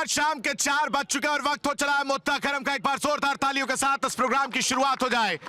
आज शाम के 4 बज चुके और वक्त हो चला है मुद्दा गरम का। एक बार जोरदार तालियों के साथ इस प्रोग्राम की शुरुआत हो जाए।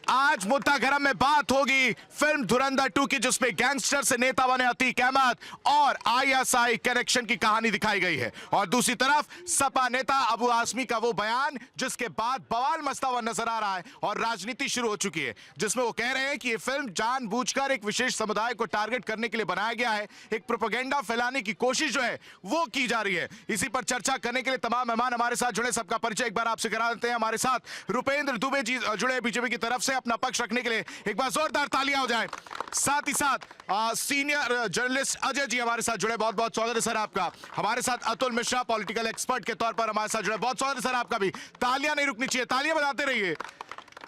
आज मुद्दा गरम में बात होगी फिल्म धुरंधर 2 की, जिसमें गैंगस्टर से नेता बने अतीक अहमद और आईएसआई कनेक्शन की कहानी दिखाई गई है। और दूसरी तरफ सपा नेता अबू आसमी का वो बयान जिसके बाद बवाल मचता हुआ नजर आ रहा है और राजनीति शुरू हो चुकी है, जिसमें वो कह रहे हैं कि ये फिल्म जानबूझकर एक विशेष समुदाय को टारगेट करने के लिए बनाया गया है। एक प्रोपेगेंडा फैलाने की कोशिश जो है वो की जा रही है। इसी पर चर्चा करने के लिए तमाम मेहमान हमारे साथ जुड़े। सबका परिचय एक बार आपसे करा देते हैं। हमारे साथ रुपेंद्र दुबे जी जुड़े बीजेपी की तरफ से, अपना पक्ष रखने के लिए एक बार जोरदार तालियां हो जाए। साथ ही साथ सीनियर जर्नलिस्ट अजय जी हमारे साथ जुड़े, बहुत बहुत स्वागत है सर आपका। हमारे साथ अतुल मिश्रा पॉलिटिकल एक्सपर्ट के तौर पर हमारे साथ जुड़े, बहुत स्वागत है सर आपका भी। तालियां नहीं रुकनी चाहिए, तालियां बजाते रहिए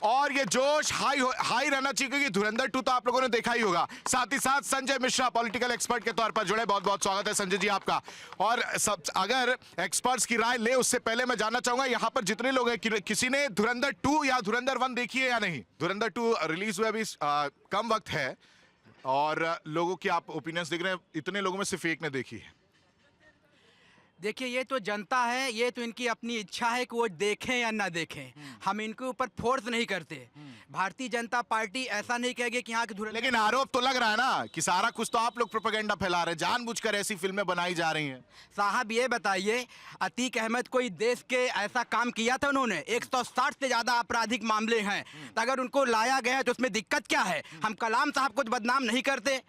और ये जोश हाई रहना चाहिए, क्योंकि धुरंधर 2 तो आप लोगों ने देखा ही होगा। साथ ही साथ संजय मिश्रा पॉलिटिकल एक्सपर्ट के तौर पर जुड़े, बहुत बहुत स्वागत है संजय जी आपका। और अगर एक्सपर्ट्स की राय ले उससे पहले मैं जानना चाहूंगा यहाँ पर जितने लोग हैं, किसी ने धुरंधर 2 या धुरंधर 1 देखी है या नहीं? धुरंधर 2 रिलीज हुए अभी कम वक्त है और लोगों की आप ओपिनियंस देख रहे हैं, इतने लोगों में सिर्फ एक ने देखी है। देखिए, ये तो जनता है, ये तो इनकी अपनी इच्छा है कि वो देखें या ना देखें। हम इनके ऊपर फोर्स नहीं करते। भारतीय जनता पार्टी ऐसा नहीं कहेगी कि यहाँ के धुरंधर। लेकिन आरोप तो लग रहा है ना कि सारा कुछ तो आप लोग प्रोपेगेंडा फैला रहे हैं, जानबूझकर ऐसी फिल्में बनाई जा रही हैं। साहब ये बताइए, अतीक अहमद कोई देश के ऐसा काम किया था? उन्होंने 160 से ज्यादा आपराधिक मामले हैं, तो अगर उनको लाया गया तो उसमें दिक्कत क्या है? हम कलाम साहब को बदनाम नहीं करते,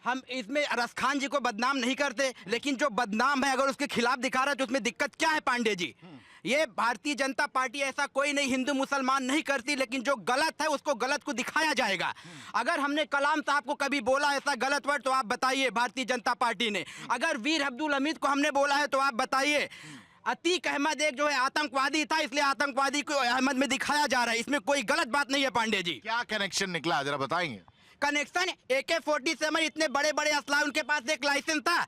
हम इसमें अरस खान जी को बदनाम नहीं करते, लेकिन जो बदनाम है अगर उसके खिलाफ दिखा रहा है तो उसमें दिक्कत क्या है पांडे जी? ये भारतीय जनता पार्टी ऐसा कोई नहीं हिंदू मुसलमान नहीं करती, लेकिन जो गलत है उसको गलत को दिखाया जाएगा। अगर हमने कलाम साहब को कभी बोला ऐसा गलत वर्ड तो आप बताइए भारतीय जनता पार्टी ने। अगर वीर अब्दुल हमीद को हमने बोला है तो आप बताइए। अतीक अहमद एक जो है आतंकवादी था, इसलिए आतंकवादी को अहमद में दिखाया जा रहा है, इसमें कोई गलत बात नहीं है पांडे जी। क्या कनेक्शन निकला जरा बताएंगे? कनेक्शन AK-47, इतने बड़े बड़े असला, उनके पास एक लाइसेंस था।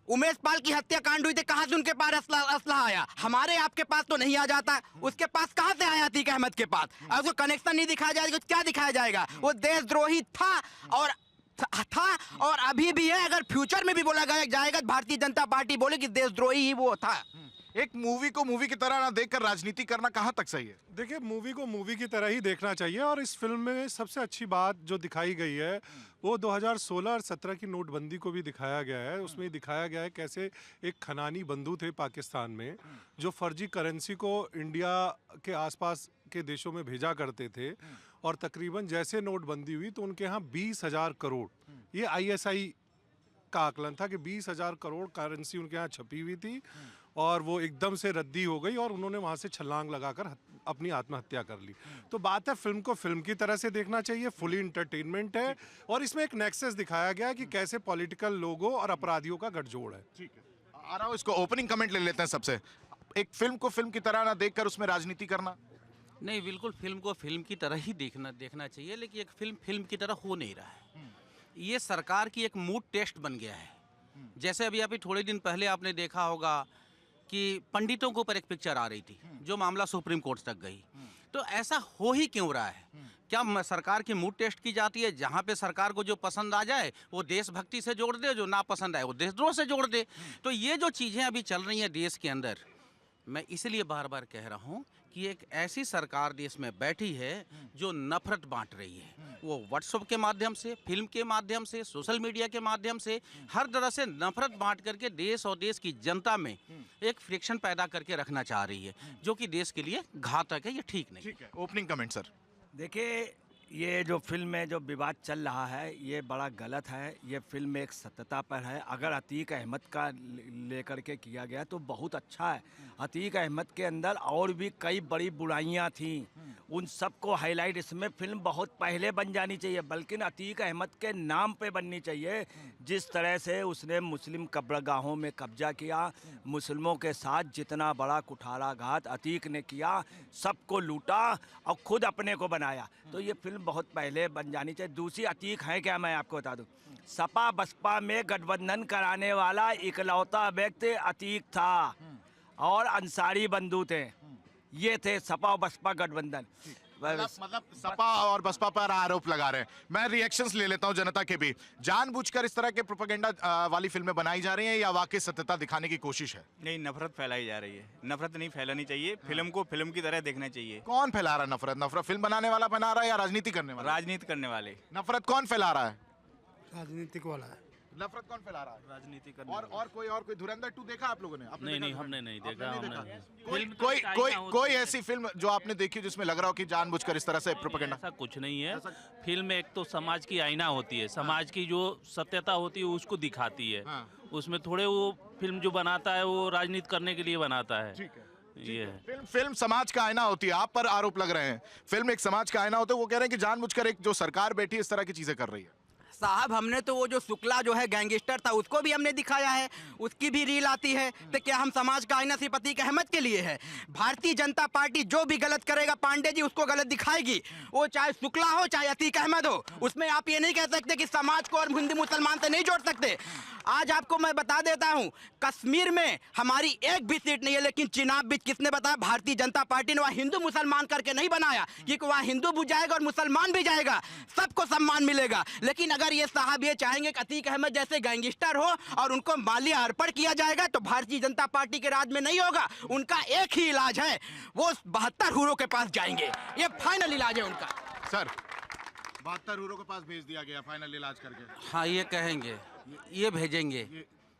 उमेश पाल की हत्याकांड हुई थी, कहां से उनके पास असला आया? हमारे आपके पास तो नहीं आ जाता, उसके पास कहां से आया अतीक अहमद के पास? अगर उसको कनेक्शन नहीं दिखाया जाएगा तो क्या दिखाया जाएगा? वो देशद्रोही था और अभी भी है। अगर फ्यूचर में भी बोला जाएगा भारतीय जनता पार्टी बोले कि देशद्रोही ही वो था। एक मूवी को मूवी की तरह ना देखकर राजनीति करना कहां तक सही है? देखिए, मूवी को मूवी की तरह ही देखना चाहिए। और इस फिल्म में सबसे अच्छी बात जो दिखाई गई है वो 2016 और 17 की नोटबंदी को भी दिखाया गया है। उसमें दिखाया गया है कैसे एक खनानी बंधु थे पाकिस्तान में जो फर्जी करेंसी को इंडिया के आसपास के देशों में भेजा करते थे, और तकरीबन जैसे नोटबंदी हुई तो उनके यहाँ 20,000 करोड़, ये ISI का आकलन था कि 20,000 करोड़ करेंसी उनके यहाँ छपी हुई थी और वो एकदम से रद्दी हो गई और उन्होंने वहाँ से छलांग लगाकर अपनी आत्महत्या कर ली। तो बात है, फिल्म को फिल्म की तरह से देखना चाहिए, फुली इंटरटेनमेंट है। और इसमें एक नेक्सस दिखाया गया है कि कैसे पॉलिटिकल लोगों और अपराधियों का गठजोड़ है। ठीक है, आ रहा हूँ, इसको ओपनिंग कमेंट ले लेते हैं सबसे। एक फिल्म को फिल्म की तरह ना देखकर उसमें राजनीति करना नहीं, बिल्कुल फिल्म को फिल्म की तरह ही देखना चाहिए, लेकिन एक फिल्म की तरह हो नहीं रहा है। ये सरकार की एक मूड टेस्ट बन गया है। जैसे अभी थोड़े दिन पहले आपने देखा होगा कि पंडितों के ऊपर एक पिक्चर आ रही थी, जो मामला सुप्रीम कोर्ट तक गई। तो ऐसा हो ही क्यों रहा है? क्या सरकार की मूड टेस्ट की जाती है? जहाँ पे सरकार को जो पसंद आ जाए वो देशभक्ति से जोड़ दे, जो ना पसंद आए वो देशद्रोह से जोड़ दे। तो ये जो चीज़ें अभी चल रही हैं देश के अंदर, मैं इसलिए बार बार कह रहा हूँ कि एक ऐसी सरकार देश में बैठी है जो नफरत बांट रही है। वो व्हाट्सएप के माध्यम से, फिल्म के माध्यम से, सोशल मीडिया के माध्यम से हर तरह से नफरत बांट करके देश और देश की जनता में एक फ्रिक्शन पैदा करके रखना चाह रही है, जो कि देश के लिए घातक है। ये ठीक नहीं। ठीक है, ओपनिंग कमेंट सर। देखिए, ये जो फिल्म में जो विवाद चल रहा है ये बड़ा गलत है। ये फिल्म एक सत्यता पर है। अगर अतीक अहमद का लेकर के किया गया तो बहुत अच्छा है। अतीक अहमद के अंदर और भी कई बड़ी बुराइयां थीं, उन सब को हाईलाइट इसमें फिल्म बहुत पहले बन जानी चाहिए, बल्कि अतीक अहमद के नाम पे बननी चाहिए। जिस तरह से उसने मुस्लिम कब्रगाहों में कब्जा किया, मुस्लिमों के साथ जितना बड़ा कुठाराघात अतीक ने किया, सबको लूटा और खुद अपने को बनाया, तो ये फिल्म बहुत पहले बन जानी चाहिए। दूसरी, अतीक है क्या, मैं आपको बता दूं, सपा बसपा में गठबंधन कराने वाला इकलौता व्यक्ति अतीक था और अंसारी बंधु थे। ये थे सपा और बसपा गठबंधन। मतलब सपा और बसपा पर आरोप लगा रहे हैं। मैं रिएक्शंस ले लेता हूं जनता के भी। जानबूझकर इस तरह के प्रोपेगेंडा वाली फिल्में बनाई जा रही हैं या वाकई सत्यता दिखाने की कोशिश है? नहीं, नफरत फैलाई जा रही है। नफरत नहीं फैलानी चाहिए। फिल्म को फिल्म की तरह देखना चाहिए। कौन फैला रहा है नफरत? नफरत फिल्म बनाने वाला फैला रहा है या राजनीति करने वाला? राजनीति करने वाले। नफरत कौन फैला रहा है? राजनीतिक वाला है। नफरत कौन फैला रहा है? राजनीति और कोई धुरंधर 2 देखा आप लोगों ने? नहीं, हमने नहीं देखा। कोई ऐसी फिल्म जो आपने देखी जिसमें लग रहा हो कि जानबूझकर इस तरह से प्रोपेगेंडा? ऐसा कुछ नहीं है। फिल्म एक तो समाज की आईना होती है, समाज की जो सत्यता होती है उसको दिखाती है। उसमें थोड़े वो फिल्म जो बनाता है वो राजनीति करने के लिए बनाता है। ठीक है। ये है। फिल्म समाज का आईना होती है। आप पर आरोप लग रहे हैं फिल्म एक समाज का आईना होता है। वो कह रहे हैं कि जानबूझकर एक जो सरकार बैठी है इस तरह की चीजें कर रही है। साहब हमने तो वो जो शुक्ला जो है गैंगस्टर था उसको भी हमने दिखाया है, उसकी भी रील आती है। तो क्या हम समाज का आईना सिर्फ अतीक अहमद के लिए है? भारतीय जनता पार्टी जो भी गलत करेगा पांडे जी उसको गलत दिखाएगी, वो चाहे शुक्ला हो चाहे अतीक अहमद हो। उसमें आप ये नहीं कह सकते कि समाज को और हिंदू मुसलमान से नहीं जोड़ सकते। आज आपको मैं बता देता हूं, कश्मीर में हमारी एक भी सीट नहीं है, लेकिन चिनाब बीच किसने बताया? भारतीय जनता पार्टी ने वहां हिंदू मुसलमान करके नहीं बनाया, क्योंकि वहां हिंदू भी जाएगा और मुसलमान भी जाएगा, सबको सम्मान मिलेगा। लेकिन अगर ये साहब ये चाहेंगे कि अतीक अहमद जैसे गैंगस्टर हो और उनको मालिया अर्पण किया जाएगा, तो भारतीय जनता पार्टी के राज में नहीं होगा। उनका एक ही इलाज है, वो 72 हुरों के पास जाएंगे। ये फाइनल इलाज है उनका। सर 72 हुरों के पास भेज दिया गया फाइनल इलाज करके। हाँ, ये कहेंगे, ये भेजेंगे,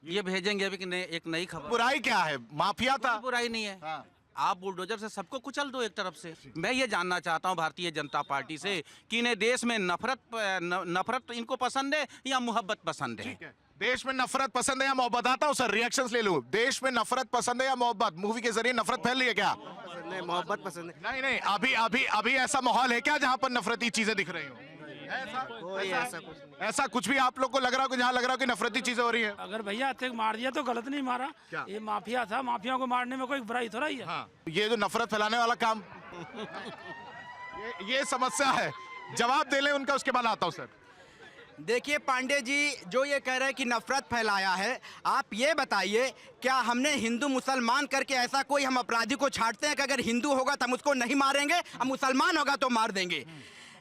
ये भेजेंगे। अभी एक नई खबर। बुराई क्या है? माफिया था। कोई बुराई नहीं है। हाँ। आप बुलडोजर से सबको कुचल दो एक तरफ से। मैं ये जानना चाहता हूँ भारतीय जनता पार्टी से कि इन्हें देश में नफरत इनको पसंद है या मोहब्बत पसंद है? देश में नफरत पसंद है या मोहब्बत? बताता हूँ सर, रिएक्शंस ले लूं। देश में नफरत पसंद है या मोहब्बत? मूवी के जरिए नफरत फैल रही है क्या? मोहब्बत पसंद है। नहीं, अभी ऐसा माहौल है क्या जहाँ पर नफरती चीजें दिख रही हो? ऐसा कुछ भी आप लोग को लग रहा हो कि जहाँ लग रहा हो कि नफरती चीजें हो रही है? अगर भैया अतिक मार दिया तो गलत नहीं मारा। क्या? ये माफिया था, माफिया को मारने में कोई बुराई थोड़ा ही है। हाँ। ये जो नफरत फैलाने वाला काम ये समस्या है। जवाब दे ले उनका, उसके बाद आता हूँ सर। देखिए पांडे जी, जो ये कह रहे हैं कि नफरत फैलाया है, आप ये बताइए क्या हमने हिंदू मुसलमान करके ऐसा कोई हम अपराधी को छांटते हैं कि अगर हिंदू होगा तो हम उसको नहीं मारेंगे, और मुसलमान होगा तो मार देंगे?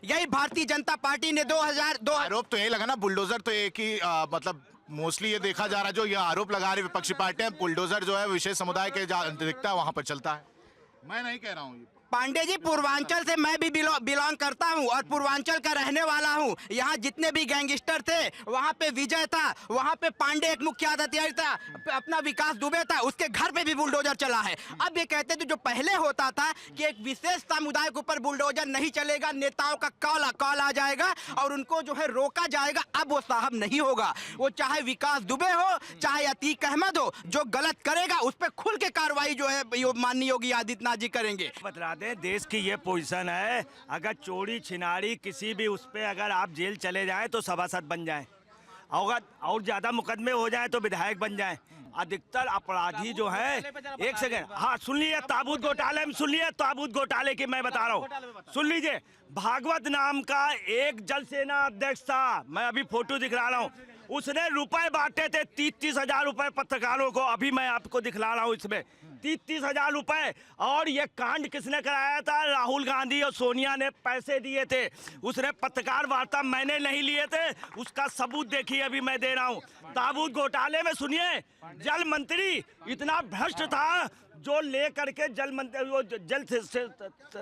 यही भारतीय जनता पार्टी ने 2002 आरोप तो यही लगा ना, बुलडोजर तो एक ही मतलब मोस्टली ये देखा जा रहा है, जो ये आरोप लगा रही विपक्षी पार्टियां, बुलडोजर जो है विशेष समुदाय के दिखता है वहां पर चलता है। मैं नहीं कह रहा हूँ। पांडे जी, पूर्वांचल से मैं भी बिलोंग करता हूं और पूर्वांचल का रहने वाला हूं। यहाँ जितने भी गैंगस्टर थे, वहाँ पे विजय था, वहाँ पे पांडे एक मुख्य हथियार था, अपना विकास दुबे था, उसके घर पे भी बुलडोजर चला है। अब ये कहते थे जो पहले होता था कि एक विशेष समुदाय के ऊपर बुलडोजर नहीं चलेगा, नेताओं का कॉल आ जाएगा और उनको जो है रोका जाएगा। अब वो साहब नहीं होगा। वो चाहे विकास दुबे हो चाहे अतीक अहमद हो, जो गलत करेगा उस पर खुल के कार्रवाई जो है माननीय योगी आदित्यनाथ जी करेंगे। बता दें, देश की ये पोजीशन है, अगर चोरी छिनारी किसी भी उस पे अगर आप जेल चले जाएं तो सभासद बन जाएं, और ज्यादा मुकदमे हो जाएं तो विधायक बन जाएं। अधिकतर अपराधी जो है, एक सेकंड, हाँ सुन लीजिए, ताबूत घोटाले में सुन लीजिए, ताबूत घोटाले की मैं बता रहा हूँ, सुन लीजिए। भागवत नाम का एक जल सेना अध्यक्ष था, मैं अभी फोटो दिखला रहा हूँ, उसने रुपए बांटे थे 30-30 हजार रुपए पत्रकारों को। अभी मैं आपको दिखला रहा हूँ इसमें 30-30 हजार रुपए। और ये कांड किसने कराया था? राहुल गांधी और सोनिया ने पैसे दिए थे। उसने पत्रकार वार्ता मैंने नहीं लिए थे, उसका सबूत देखिए अभी मैं दे रहा हूँ। ताबूत घोटाले में सुनिए, जल मंत्री इतना भ्रष्ट था, जो ले करके जल मंत्री, वो जल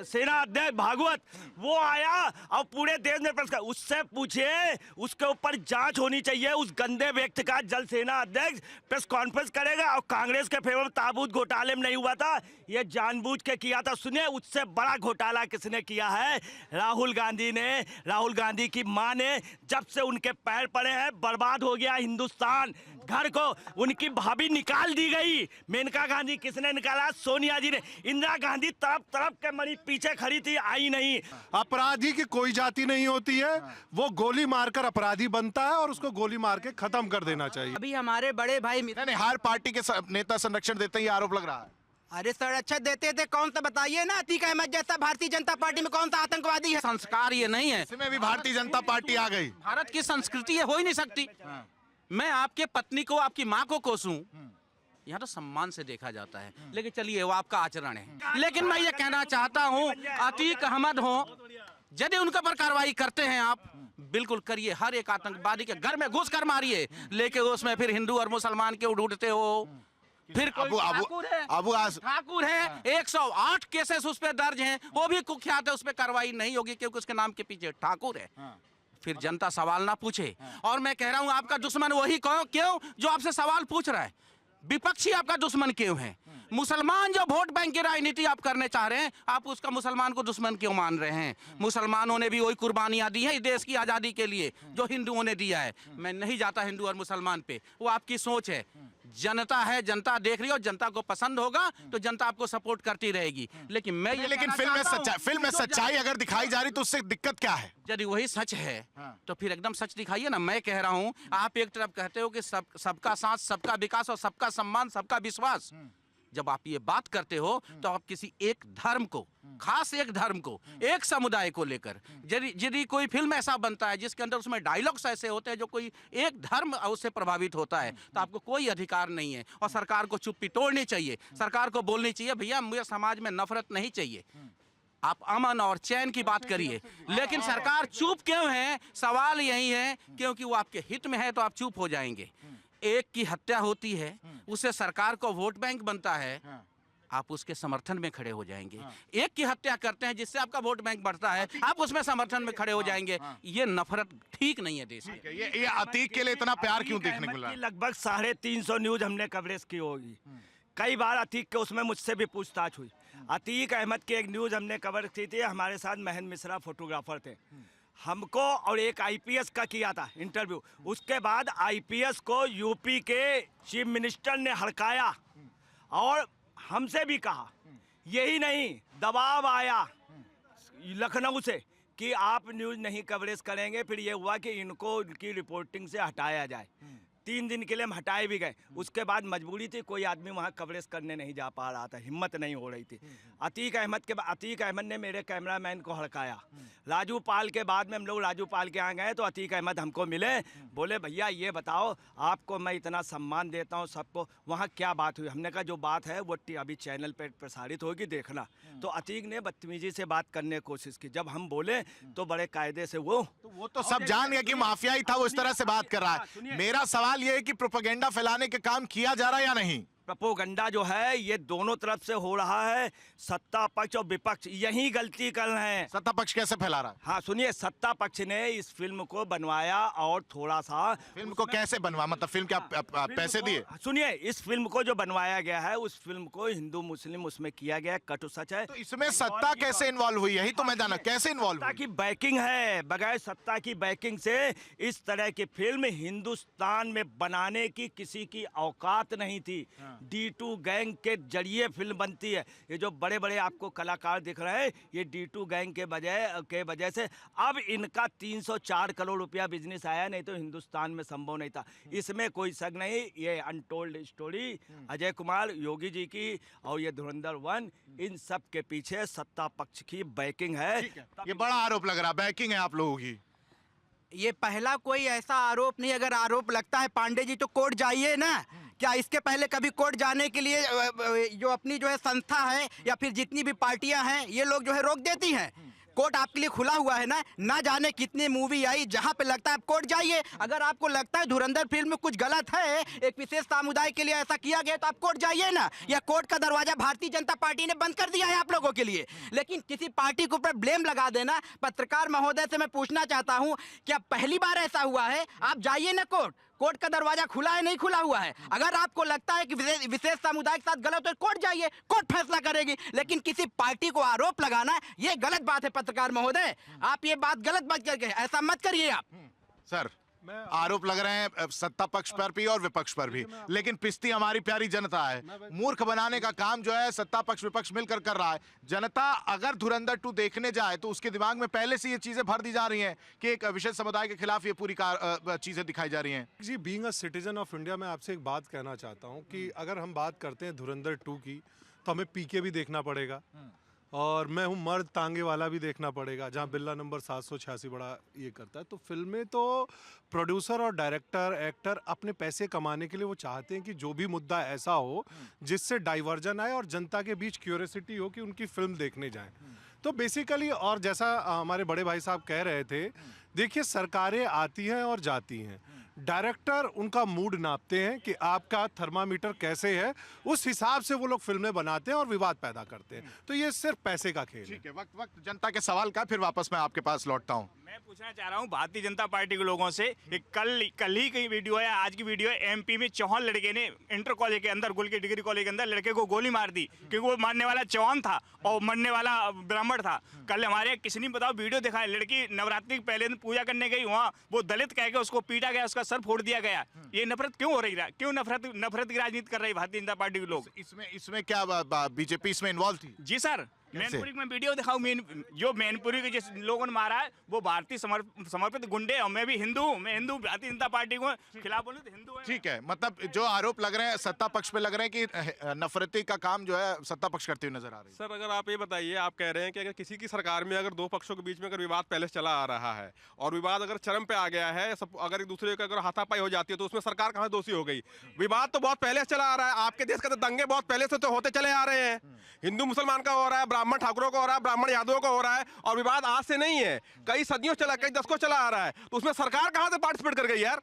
सेना अध्यक्ष भागवत, वो आया और पूरे देश में प्रश्न, उससे पूछिए, उसके ऊपर जांच होनी चाहिए। उस गंदे व्यक्ति का जल सेना अध्यक्ष प्रेस कॉन्फ्रेंस करेगा और कांग्रेस के फेवर में ताबूत घोटाले में नहीं हुआ था, ये जानबूझ के किया था। सुनिए, उससे बड़ा घोटाला किसने किया है? राहुल गांधी ने। राहुल गांधी की मां ने। जब से उनके पैर पड़े हैं बर्बाद हो गया हिंदुस्तान। घर को उनकी भाभी निकाल दी गई। मेनका गांधी किसने निकाला? सोनिया जी ने। इंदिरा गांधी तरफ तरफ के मरी पीछे खड़ी थी, आई नहीं। अपराधी की कोई जाति नहीं होती है, वो गोली मारकर अपराधी बनता है और उसको गोली मार के खत्म कर देना चाहिए। अभी हमारे बड़े भाई नहीं, हर पार्टी के नेता संरक्षण देते हैं, ये आरोप लग रहा है। अरे संरक्षण देते थे, कौन सा बताइए ना? अतीक अहमद जैसा भारतीय जनता पार्टी में कौन सा आतंकवादी है? संस्कार ये नहीं है। इसमें भी भारतीय जनता पार्टी आ गई। भारत की संस्कृति ये हो ही नहीं सकती। मैं आपके पत्नी को, आपकी माँ को कोसूं, यहाँ तो सम्मान से देखा जाता है। लेकिन चलिए वो आपका आचरण है। लेकिन मैं ये कहना चाहता हूँ अतीक अहमद हो, यदि उनके पर कार्रवाई करते हैं आप, बिल्कुल करिए, हर एक आतंकवादी के घर में घुस कर मारिए, लेकिन उसमें फिर हिंदू और मुसलमान के ढूंढते हो। फिर ठाकुर है 108 केसेस उस पर दर्ज हैं, वो भी कुख्यात है, उस पर कार्रवाई नहीं होगी क्योंकि उसके नाम के पीछे ठाकुर है। फिर जनता सवाल ना पूछे। और मैं कह रहा हूं आपका दुश्मन वही क्यों जो आपसे सवाल पूछ रहा है। विपक्षी आपका दुश्मन क्यों है? मुसलमान जो वोट बैंक की राजनीति आप करने चाह रहे हैं, आप उसका मुसलमान को दुश्मन क्यों मान रहे हैं? मुसलमानों ने भी वही कुर्बानियां दी हैं इस देश की आज़ादी के लिए जो हिंदुओं ने दिया है। मैं नहीं जाता हिंदू और मुसलमान पे, वो आपकी सोच है। जनता है, जनता देख रही है और जनता को पसंद होगा तो जनता आपको सपोर्ट करती रहेगी। लेकिन मैं ये लेकिन फिल्म में सच्चाई अगर दिखाई जा रही तो उससे दिक्कत क्या है? यदि वही सच है तो फिर एकदम सच दिखाइए ना। मैं कह रहा हूं, आप एक तरफ कहते हो कि सबका साथ, सबका विकास और सबका सम्मान, सबका विश्वास। जब आप ये बात करते हो तो आप किसी एक धर्म को, खास एक धर्म को, एक समुदाय को लेकर, यदि कोई फिल्म ऐसा बनता है जिसके अंदर उसमें डायलॉग्स ऐसे होते हैं जो कोई एक धर्म उससे प्रभावित होता है, तो आपको कोई अधिकार नहीं है। और सरकार को चुप्पी तोड़नी चाहिए। सरकार को बोलनी चाहिए, भैया मुझे समाज में नफरत नहीं चाहिए, आप अमन और चैन की बात करिए। लेकिन सरकार चुप क्यों है? सवाल यही है क्योंकि वो आपके हित में है तो आप चुप हो जाएंगे। एक की हत्या होती है, उससे सरकार को वोट बैंक बनता है, आप उसके समर्थन में खड़े हो जाएंगे। एक की हत्या करते हैं जिससे आपका वोट बैंक बढ़ता है, आप उसमें समर्थन में खड़े हो जाएंगे। ये नफरत ठीक नहीं है देश में। ये अतीक के लिए इतना प्यार क्यों देखने को मिला? लगभग 350 न्यूज हमने कवरेज की होगी। कई बार अतीक के उसमें मुझसे भी पूछताछ हुई। अतीक अहमद की एक न्यूज हमने कवर की थी, हमारे साथ महेंद्र मिश्रा फोटोग्राफर थे, हमको और एक आईपीएस का किया था इंटरव्यू। उसके बाद आईपीएस को यूपी के चीफ मिनिस्टर ने हड़काया और हमसे भी कहा। यही नहीं, दबाव आया लखनऊ से कि आप न्यूज़ नहीं कवरेज करेंगे। फिर ये हुआ कि इनको उनकी रिपोर्टिंग से हटाया जाए। 3 दिन के लिए हम हटाए भी गए। उसके बाद मजबूरी थी, कोई आदमी वहाँ कवरेज करने नहीं जा पा रहा था, हिम्मत नहीं हो रही थी। अतीक अहमद ने मेरे कैमरामैन को हड़काया। राजू पाल के बाद में हम लोग राजू पाल के यहाँ गए तो अतीक अहमद हमको मिले, बोले भैया ये बताओ, आपको मैं इतना सम्मान देता हूँ सबको, वहाँ क्या बात हुई? हमने कहा जो बात है वो अभी चैनल पर प्रसारित होगी, देखना। तो अतीक ने बदतमीजी से बात करने की कोशिश की। जब हम बोले तो बड़े कायदे से वो तो सब जान गया कि माफिया ही था, वो इस तरह से बात कर रहा है। मेरा सवाल ये है कि प्रोपेगेंडा फैलाने के काम किया जा रहा है या नहीं? प्रोपोगंडा जो है ये दोनों तरफ से हो रहा है। सत्ता पक्ष और विपक्ष यही गलती कर रहे हैं। सत्ता पक्ष कैसे फैला रहा है? हाँ सुनिए, सत्ता पक्ष ने इस फिल्म को बनवाया और थोड़ा सा फिल्म को कैसे बनवा, मतलब फिल्म क्या पैसे दिए? सुनिए, इस फिल्म को जो बनवाया गया है उस फिल्म को हिंदू मुस्लिम उसमें किया गया, कटु सच है। तो इसमें सत्ता कैसे इन्वॉल्व हुई, यही तो मैं जाना, कैसे इन्वॉल्व? सत्ता की बैकिंग है। बगैर सत्ता की बैकिंग से इस तरह की फिल्म हिंदुस्तान में बनाने की किसी की औकात नहीं थी। D2 गैंग के जरिए फिल्म बनती है। ये जो बड़े बड़े आपको कलाकार दिख रहे हैं, ये D2 गैंग के वजह से अब इनका 304 करोड़ रुपया बिजनेस आया, नहीं तो हिंदुस्तान में संभव नहीं था। इसमें कोई शक नहीं। ये अनटोल्ड स्टोरी अजय कुमार, योगी जी की और ये धुरंधर 1, इन सब के पीछे सत्ता पक्ष की बैकिंग है। ये बड़ा आरोप लग रहा है, बैकिंग है आप लोगों की। ये पहला कोई ऐसा आरोप नहीं। अगर आरोप लगता है पांडे जी तो कोर्ट जाइए ना। क्या इसके पहले कभी कोर्ट जाने के लिए जो अपनी जो है संस्था है या फिर जितनी भी पार्टियां हैं, ये लोग जो है रोक देती हैं? कोर्ट आपके लिए खुला हुआ है ना जाने कितनी मूवी आई, जहां पे लगता है आप कोर्ट जाइए। अगर आपको लगता है धुरंधर फिल्म में कुछ गलत है, एक विशेष समुदाय के लिए ऐसा किया गया, तो आप कोर्ट जाइए ना। या कोर्ट का दरवाजा भारतीय जनता पार्टी ने बंद कर दिया है आप लोगों के लिए। लेकिन किसी पार्टी के ऊपर ब्लेम लगा देना। पत्रकार महोदय से मैं पूछना चाहता हूं, क्या पहली बार ऐसा हुआ है? आप जाइए ना कोर्ट, कोर्ट का दरवाजा खुला है, नहीं खुला हुआ है। अगर आपको लगता है कि विशेष समुदाय के साथ गलत हो, कोर्ट जाइए, कोर्ट फैसला करेगी। लेकिन किसी पार्टी को आरोप लगाना, ये गलत बात है पत्रकार महोदय। आप ये बात गलत बात करके ऐसा मत करिए आप। सर, आरोप लग रहे हैं सत्ता पक्ष पर भी और विपक्ष पर भी, लेकिन पिस्ती हमारी प्यारी जनता है। मूर्ख बनाने का काम जो है सत्ता पक्ष विपक्ष मिलकर कर रहा है। जनता अगर धुरंधर 2 देखने जाए तो उसके दिमाग में पहले से ये चीजें भर दी जा रही हैं कि एक विशेष समुदाय के खिलाफ ये पूरी चीजें दिखाई जा रही हैं। जी, being a citizen of India, मैं आपसे एक बात कहना चाहता हूँ कि अगर हम बात करते हैं धुरंधर 2 की, तो हमें पीके भी देखना पड़ेगा और मैं हूँ मर्द तांगे वाला भी देखना पड़ेगा, जहाँ बिल्ला नंबर 786 बड़ा ये करता है। तो फिल्में तो प्रोड्यूसर और डायरेक्टर एक्टर अपने पैसे कमाने के लिए वो चाहते हैं कि जो भी मुद्दा ऐसा हो जिससे डाइवर्जन आए और जनता के बीच क्यूरियोसिटी हो कि उनकी फिल्म देखने जाएं। तो बेसिकली, और जैसा हमारे बड़े भाई साहब कह रहे थे, देखिए सरकारें आती हैं और जाती हैं, डायरेक्टर उनका मूड नापते हैं कि आपका थर्मामीटर कैसे है, उस हिसाब से वो लोग फिल्में बनाते हैं और विवाद पैदा करते हैं। तो ये सिर्फ पैसे का खेल है। ठीक है, वक्त जनता के सवाल का, फिर वापस मैं आपके पास लौटता हूँ। मैं पूछना चाह रहा हूँ भारतीय जनता पार्टी के लोगों से कि कल ही की वीडियो है, आज की वीडियो है, एमपी में चौहान लड़के ने इंटर कॉलेज के अंदर, गुल के डिग्री कॉलेज के अंदर लड़के को गोली मार दी क्योंकि वो मारने वाला चौहान था और मरने वाला ब्राह्मण था। कल हमारे किसी ने बताओ वीडियो दिखाया, लड़की नवरात्रि के पहले दिन पूजा करने गई, वहाँ वो दलित कह के उसको पीटा गया, उसका सर फोड़ दिया गया। ये नफरत क्यों हो रही है? क्यों नफरत की राजनीति कर रही है भारतीय जनता पार्टी के लोग? इसमें क्या बीजेपी इसमें इन्वॉल्व थी? जी सर, मैनपुरी में वीडियो दिखाऊं, जो मैनपुरी के जिस लोगों ने मारा है वो भारतीय समर्पित गुंडे, और मैं भी हिंदू हूँ, मैं हिंदू भारतीय जनता पार्टी को खिलाफ बोलूं तो हिंदू है। ठीक है, मतलब जो आरोप लग रहे हैं सत्ता पक्ष पे लग रहे हैं कि नफरती का काम जो है सत्ता पक्ष करते हुए नजर आ रही है। सर, अगर आप ये बताइए, आप कह रहे हैं कि अगर किसी की सरकार में अगर दो पक्षों के बीच में अगर विवाद पहले से चला आ रहा है और विवाद अगर चरम पे आ गया है, सब अगर एक दूसरे का अगर हाथापाई हो जाती है तो उसमें सरकार कहाँ दोषी हो गई? विवाद तो बहुत पहले से चला आ रहा है, आपके देश का तो दंगे बहुत पहले से तो होते चले आ रहे हैं। हिंदू मुसलमान का हो रहा है, ब्राह्मण ठाकुरों का हो रहा है, ब्राह्मण यादवों का हो रहा है, और विवाद आज से नहीं है, कई सदियों चला, कई दशकों चला आ रहा है। तो उसमें सरकार कहाँ से पार्टिसिपेट कर गई यार?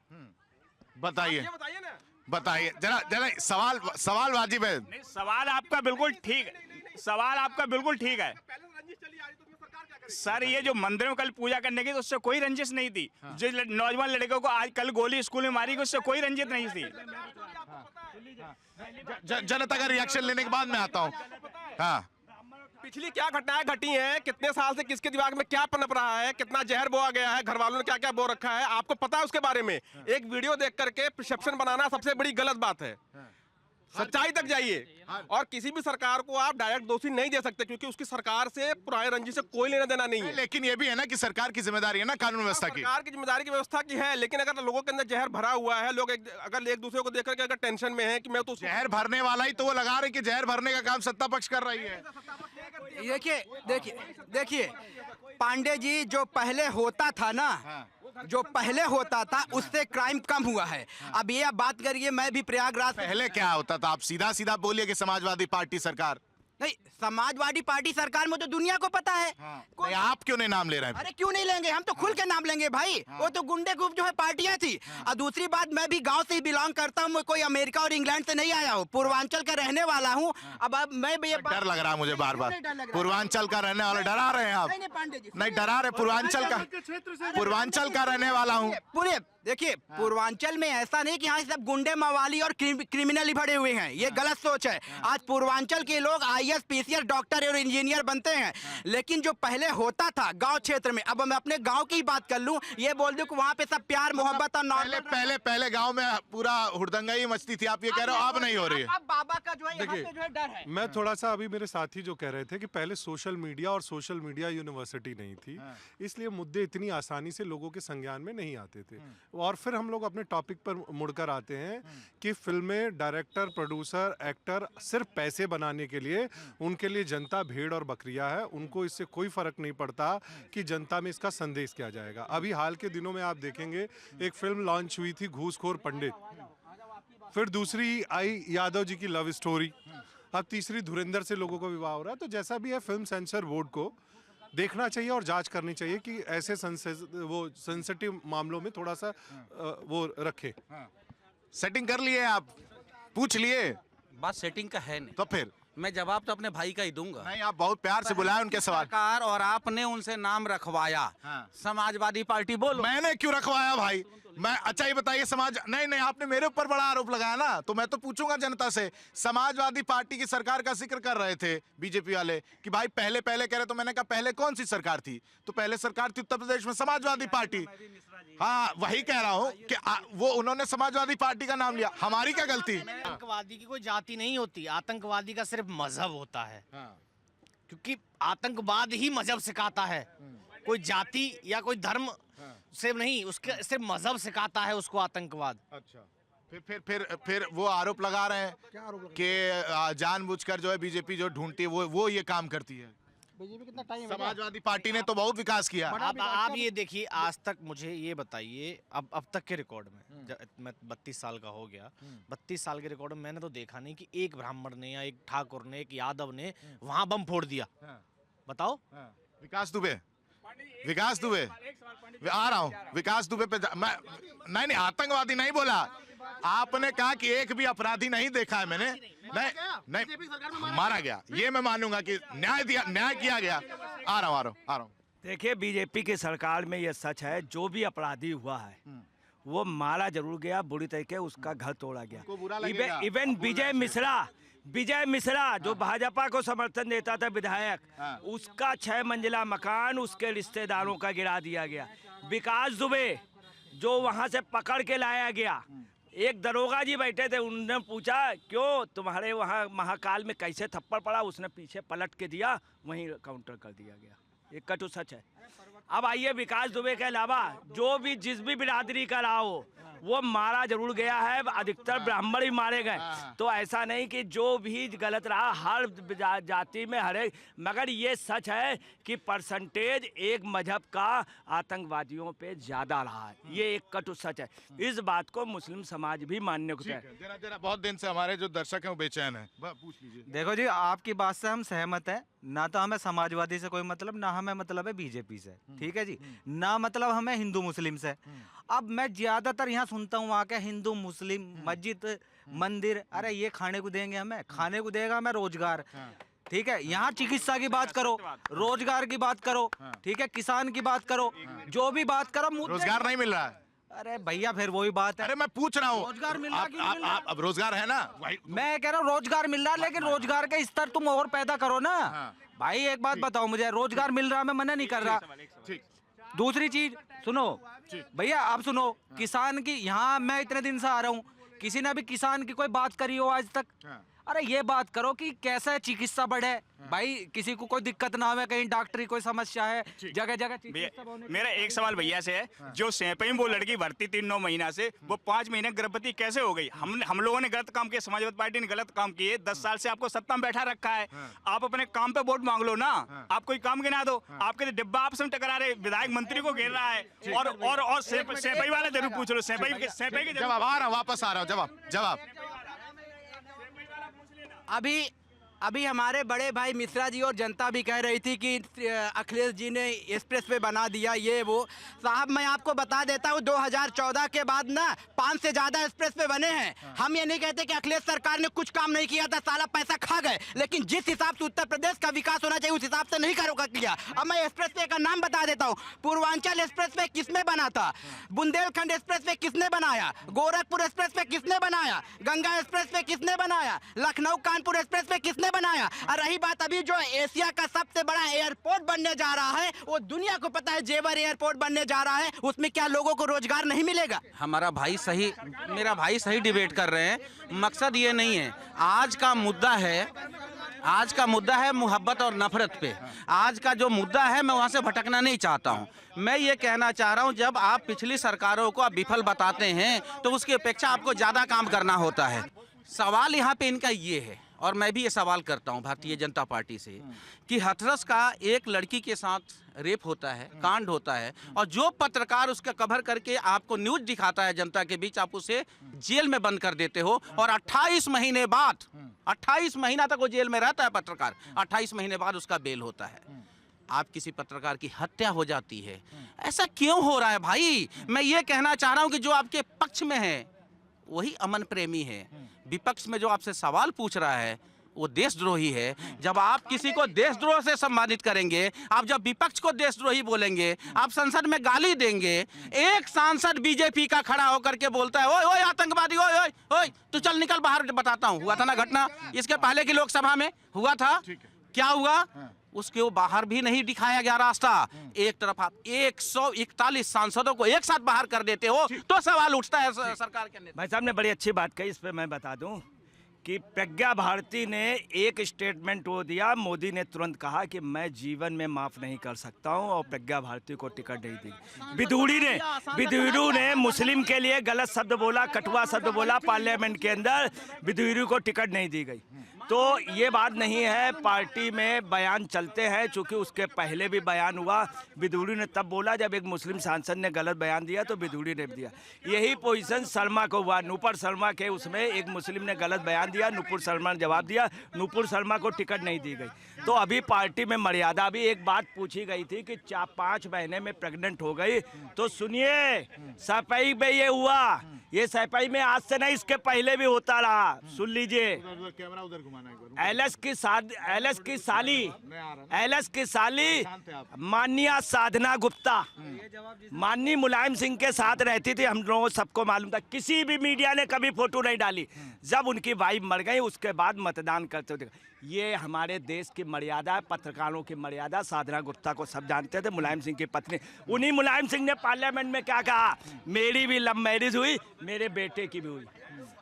बताइए बताइए ना, बताइए जरा सवाल वाजिब है। नहीं, सवाल आपका बिल्कुल ठीक, सवाल आपका बिल्कुल ठीक है सर। ये जो मंदिर में कल पूजा करने की, तो उससे कोई रंजिश नहीं थी। जो नौजवान लड़कों को आज कल गोली स्कूल में मारी गई, उससे कोई रंजित नहीं थी। जनता का रिएक्शन लेने के बाद मैं आता हूँ। हाँ, पिछली क्या घटनाएं घटी हैं, कितने साल से किसके दिमाग में क्या पनप रहा है, कितना जहर बोआ गया है, घर वालों ने क्या क्या बो रखा है, आपको पता है उसके बारे में? एक वीडियो देख करके परसेप्शन बनाना सबसे बड़ी गलत बात है। सच्चाई तक जाइए, और किसी भी सरकार को आप डायरेक्ट दोषी नहीं दे सकते क्योंकि उसकी सरकार से पुराने रंजिश से कोई लेना देना नहीं है। लेकिन ये भी है ना कि सरकार की जिम्मेदारी है ना कानून व्यवस्था की। सरकार की जिम्मेदारी की व्यवस्था की है, लेकिन अगर लोगों के अंदर जहर भरा हुआ है, लोग अगर एक दूसरे को देख करके अगर टेंशन में है कि मैं तो जहर भरने वाला ही तो वो लगा रहे कि जहर भरने का काम सत्ता पक्ष कर रही है। देखिए पांडे जी, जो पहले होता था ना, जो पहले होता था उससे क्राइम कम हुआ है। अब ये आप बात करिए, मैं भी प्रयागराज पहले क्या होता था? आप सीधा सीधा बोलिए कि समाजवादी पार्टी सरकार। नहीं, समाजवादी पार्टी सरकार में तो दुनिया को पता है। नहीं, आप क्यों नहीं नाम ले रहे हैं? अरे क्यों नहीं लेंगे, हम तो खुल के नाम लेंगे भाई। वो तो गुंडे ग्रुप जो है पार्टियां थी। और दूसरी बात, मैं भी गांव से ही बिलोंग करता हूँ, कोई अमेरिका और इंग्लैंड से नहीं आया हूँ, पूर्वांचल का रहने वाला हूँ। अब मैं भी डर लग रहा है मुझे बार बार, पूर्वांचल का रहने वाला, डरा रहे हैं आप? नहीं डरा रहे, पूर्वांचल का रहने वाला हूँ। पूरे देखिए, पूर्वांचल में ऐसा नहीं कि यहाँ सब गुंडे मवाली और क्रिमिनल ही भरे हुए हैं, ये गलत सोच है। आज पूर्वांचल के लोग IAS, PCS, डॉक्टर और इंजीनियर बनते हैं। लेकिन जो पहले होता था गांव क्षेत्र में, अब मैं अपने गांव की बात कर लूं, ये बोल दूं कि वहाँ पे सब प्यार मोहब्बत और पहले गांव में पूरा हुड़दंगा ही मचती थी, आप ये कह रहे हो अब नहीं हो रही है? अब बाबा का जो है यहाँ पे जो है डर है। मैं थोड़ा सा, अभी मेरे साथी जो कह रहे थे कि पहले सोशल मीडिया और सोशल मीडिया यूनिवर्सिटी नहीं थी, इसलिए मुद्दे इतनी आसानी से लोगों के संज्ञान में नहीं आते थे। और फिर हम लोग अपने टॉपिक पर मुड़कर आते हैं कि फिल्में, डायरेक्टर, प्रोड्यूसर, एक्टर सिर्फ पैसे बनाने के लिए, उनके लिए जनता भेड़ और बकरियां है, उनको इससे कोई फर्क नहीं पड़ता कि जनता में इसका संदेश क्या जाएगा। अभी हाल के दिनों में आप देखेंगे एक फिल्म लॉन्च हुई थी, घूसखोर पंडित, फिर दूसरी आई यादव जी की लव स्टोरी, अब तीसरी धुरंधर से लोगों का विवाह हो रहा है। तो जैसा भी है, फिल्म सेंसर बोर्ड को देखना चाहिए और जांच करनी चाहिए कि ऐसे सेंसिटिव मामलों में थोड़ा सा वो रखे। सेटिंग कर लिए आप? पूछ लिए? बात सेटिंग का है नहीं, तो फिर मैं जवाब तो अपने भाई का ही दूंगा। नहीं, आप बहुत प्यार से बुलाए उनके सवाल। सरकार और आपने उनसे नाम रखवाया, समाजवादी पार्टी बोलो। मैंने क्यों रखवाया भाई? मैं, अच्छा ये बताइए, नहीं आपने मेरे ऊपर बड़ा आरोप लगाया ना, तो मैं तो पूछूंगा जनता से। समाजवादी पार्टी की सरकार का जिक्र कर रहे थे बीजेपी वाले कि भाई पहले कह रहे, तो मैंने कहा पहले कौन सी सरकार थी? तो पहले सरकार थी उत्तर प्रदेश में समाजवादी पार्टी। हाँ, वही कह रहा हूँ कि वो उन्होंने समाजवादी पार्टी का नाम लिया, हमारी क्या गलती? आतंकवादी की कोई जाति नहीं होती, आतंकवादी का सिर्फ मजहब होता है। क्योंकि आतंकवाद ही मजहब सिखाता है, कोई जाति या कोई धर्म से नहीं, उसके सिर्फ मजहब सिखाता है उसको आतंकवाद। अच्छा, फिर वो आरोप लगा रहे हैं कि जानबूझकर जो है बीजेपी जो ढूंढती है वो ये काम करती है। बीजेपी कितना टाइम समाजवादी पार्टी ने तो बहुत विकास किया। अब आप ये देखिए, आज तक मुझे ये बताइए, अब तक के रिकॉर्ड में, मैं 32 साल का हो गया, 32 साल के रिकॉर्ड में मैंने तो देखा नहीं कि एक ब्राह्मण ने या एक ठाकुर ने, एक यादव ने वहां बम फोड़ दिया। बताओ। विकास दुबे आ रहा हूँ, विकास दुबे पे मैं नहीं आतंकवादी नहीं बोला। आपने कहा कि एक भी अपराधी नहीं देखा है मैंने। नहीं मारा गया, ये मैं मानूंगा कि न्याय किया गया। आ रहा हूँ। देखिए, बीजेपी की सरकार में ये सच है, जो भी अपराधी हुआ है वो मारा जरूर गया, बुरी तरीके उसका घर तोड़ा गया। इवन विजय मिश्रा जो भाजपा को समर्थन देता था, विधायक, उसका 6 मंजिला मकान उसके रिश्तेदारों का गिरा दिया गया। विकास दुबे जो वहां से पकड़ के लाया गया, एक दरोगा जी बैठे थे, उन्होंने पूछा क्यों तुम्हारे वहाँ महाकाल में कैसे थप्पड़ पड़ा, उसने पीछे पलट के दिया, वहीं काउंटर कर दिया गया। ये कटु सच है। अब आइए, विकास दुबे के अलावा जो भी जिस भी बिरादरी का रहा हो वो मारा जरूर गया है, अधिकतर ब्राह्मण ही मारे गए। तो ऐसा नहीं कि जो भी गलत रहा, हर जाति में हर एक, मगर ये सच है कि परसेंटेज एक मजहब का आतंकवादियों पे ज्यादा रहा है। ये एक कटु सच है। इस बात को मुस्लिम समाज भी मान्य करता है। जरा बहुत दिन से हमारे जो दर्शक हैं वो बेचैन है, पूछ लीजिए। देखो जी, आपकी बात से हम सहमत हैं। ना तो हमें समाजवादी से कोई मतलब, ना हमें मतलब है बीजेपी से, ठीक है जी, ना मतलब हमें हिंदू मुस्लिम से। अब मैं ज्यादातर यहाँ सुनता हूँ वहाँ के हिंदू मुस्लिम मस्जिद मंदिर, अरे ये खाने को देंगे हमें, खाने को देगा हमें रोजगार, ठीक है। यहाँ चिकित्सा की बात करो, रोजगार की बात करो, ठीक है, किसान की बात करो, जो भी बात करो, रोजगार नहीं मिल रहा है। अरे भैया फिर वही बात है। अरे मैं पूछ रहा हूँ, रोजगार मिल रहा है? अब रोजगार है ना, मैं कह रहा हूँ रोजगार मिल रहा है, लेकिन रोजगार का स्तर तुम और पैदा करो ना। भाई एक बात बताओ मुझे, रोजगार मिल रहा, मैं मना नहीं कर रहा। दूसरी चीज सुनो भैया, आप सुनो, किसान की, यहाँ मैं इतने दिन से आ रहा हूँ, किसी ने भी किसान की कोई बात करी हो आज तक? अरे ये बात करो कि कैसा चिकित्सा बढ़े, भाई किसी को कोई दिक्कत ना हो, कहीं डॉक्टरी कोई समस्या है, जगह जगह चिकित्सा। मेरा एक सवाल भैया से है, जो सेपई में वो लड़की भर्ती 3-9 महीना से, वो 5 महीने गर्भवती कैसे हो गई? हम लोगों ने गलत काम किया, समाजवादी पार्टी ने गलत काम किए। 10 साल से आपको सत्ता में बैठा रखा है, आप अपने काम पे वोट मांग लो ना, आप कोई काम गिना दो। आपके तो डिब्बा आपस में टकरा रहे, विधायक मंत्री को घेर रहा है, और सेपई वाले जरूर पूछ लो, सेपई के जवाब आ रहा, वापस आ रहा हूँ, जवाब। अभी हमारे बड़े भाई मिश्रा जी और जनता भी कह रही थी कि अखिलेश जी ने एक्सप्रेस वे बना दिया, ये वो। साहब मैं आपको बता देता हूँ, 2014 के बाद ना 5 से ज्यादा एक्सप्रेस वे बने हैं। हम ये नहीं कहते कि अखिलेश सरकार ने कुछ काम नहीं किया था, साला पैसा खा गए, लेकिन जिस हिसाब से उत्तर प्रदेश का विकास होना चाहिए उस हिसाब से नहीं किया। अब मैं एक्सप्रेस वे का नाम बता देता हूँ। पूर्वांचल एक्सप्रेस वे किसने बना था? बुंदेलखंड एक्सप्रेस वे किसने बनाया? गोरखपुर एक्सप्रेस वे किसने बनाया? गंगा एक्सप्रेस वे किसने बनाया? लखनऊ कानपुर एक्सप्रेस वे किसने बनाया? और रही बात अभी जो एशिया का सबसे बड़ा एयरपोर्ट बनने जा रहा है, वो दुनिया को पता है, जेवर एयरपोर्ट बनने जा रहा है, उसमें क्या लोगों को रोजगार नहीं मिलेगा? मेरा भाई सही डिबेट कर रहे हैं। मकसद ये नहीं है, आज का मुद्दा है मोहब्बत और नफरत पे। आज का जो मुद्दा है, मैं वहाँ से भटकना नहीं चाहता हूँ। मैं ये कहना चाह रहा हूँ, जब आप पिछली सरकारों को आप विफल बताते हैं तो उसकी अपेक्षा आपको ज़्यादा काम करना होता है। सवाल यहाँ पे इनका ये है, और मैं भी ये सवाल करता हूँ भारतीय जनता पार्टी से, कि हाथरस का एक लड़की के साथ रेप होता है, कांड होता है, और जो पत्रकार उसका कवर करके आपको न्यूज़ दिखाता है जनता के बीच, आप उसे जेल में बंद कर देते हो। और 28 महीने बाद, 28 महीना तक वो जेल में रहता है पत्रकार, 28 महीने बाद उसका बेल होता है। आप किसी पत्रकार की हत्या हो जाती है, ऐसा क्यों हो रहा है भाई? मैं ये कहना चाह रहा हूँ कि जो आपके पक्ष में है वही अमन प्रेमी है, विपक्ष में जो आपसे सवाल पूछ रहा है वो देशद्रोही है। जब आप किसी को देशद्रोह से सम्मानित करेंगे, आप जब विपक्ष को देशद्रोही बोलेंगे, आप संसद में गाली देंगे। एक सांसद बीजेपी का खड़ा होकर के बोलता है, ओए ओए आतंकवादी, ओए ओए ओए तू चल निकल बाहर। बताता हूँ, हुआ था ना घटना, इसके पहले की लोकसभा में हुआ था। क्या हुआ? उसके वो बाहर भी नहीं दिखाया गया रास्ता। एक तरफ आप 141 सांसदों को एक साथ बाहर कर देते हो तो सवाल उठता है सरकार के। भाई साहब ने बड़ी अच्छी बात कही, इस पे मैं बता दूं कि प्रज्ञा भारती ने एक स्टेटमेंट वो दिया, मोदी ने तुरंत कहा कि मैं जीवन में माफ नहीं कर सकता हूं, और प्रज्ञा भारती को टिकट नहीं दी। विदुरू ने मुस्लिम के लिए गलत शब्द बोला, कटुआ शब्द बोला, पार्लियामेंट के अंदर विदुरू को टिकट नहीं दी गई। तो ये बात नहीं है, पार्टी में बयान चलते हैं, चूंकि उसके पहले भी बयान हुआ। विदुड़ी ने तब बोला जब एक मुस्लिम सांसद ने गलत बयान दिया तो विदुड़ी ने दिया। यही पोजीशन शर्मा को हुआ, नूपुर शर्मा के उसमें एक मुस्लिम ने गलत बयान दिया, नूपुर शर्मा ने जवाब दिया, नूपुर शर्मा को टिकट नहीं दी गई। तो अभी पार्टी में मर्यादा, भी एक बात पूछी गई थी कि 5 महीने में प्रेग्नेंट हो गई, तो सुनिए सफाई में ये हुआ, ये सफाई में आज से नहीं, इसके पहले भी होता रहा। सुन लीजिए, कैमरा उधर घुमाना है। एलएस की साली माननीय साधना गुप्ता माननीय मुलायम सिंह के साथ रहती थी। हम लोगों सबको मालूम था, किसी भी मीडिया ने कभी फोटो नहीं डाली। जब उनकी वाइफ मर गई उसके बाद मतदान करते थे। ये हमारे देश की मर्यादा है, पत्रकारों की मर्यादा। साधना गुप्ता को सब जानते थे, मुलायम सिंह की पत्नी। उन्हीं मुलायम सिंह ने पार्लियामेंट में क्या कहा, मेरी भी लव मैरिज हुई, मेरे बेटे की भी हुई।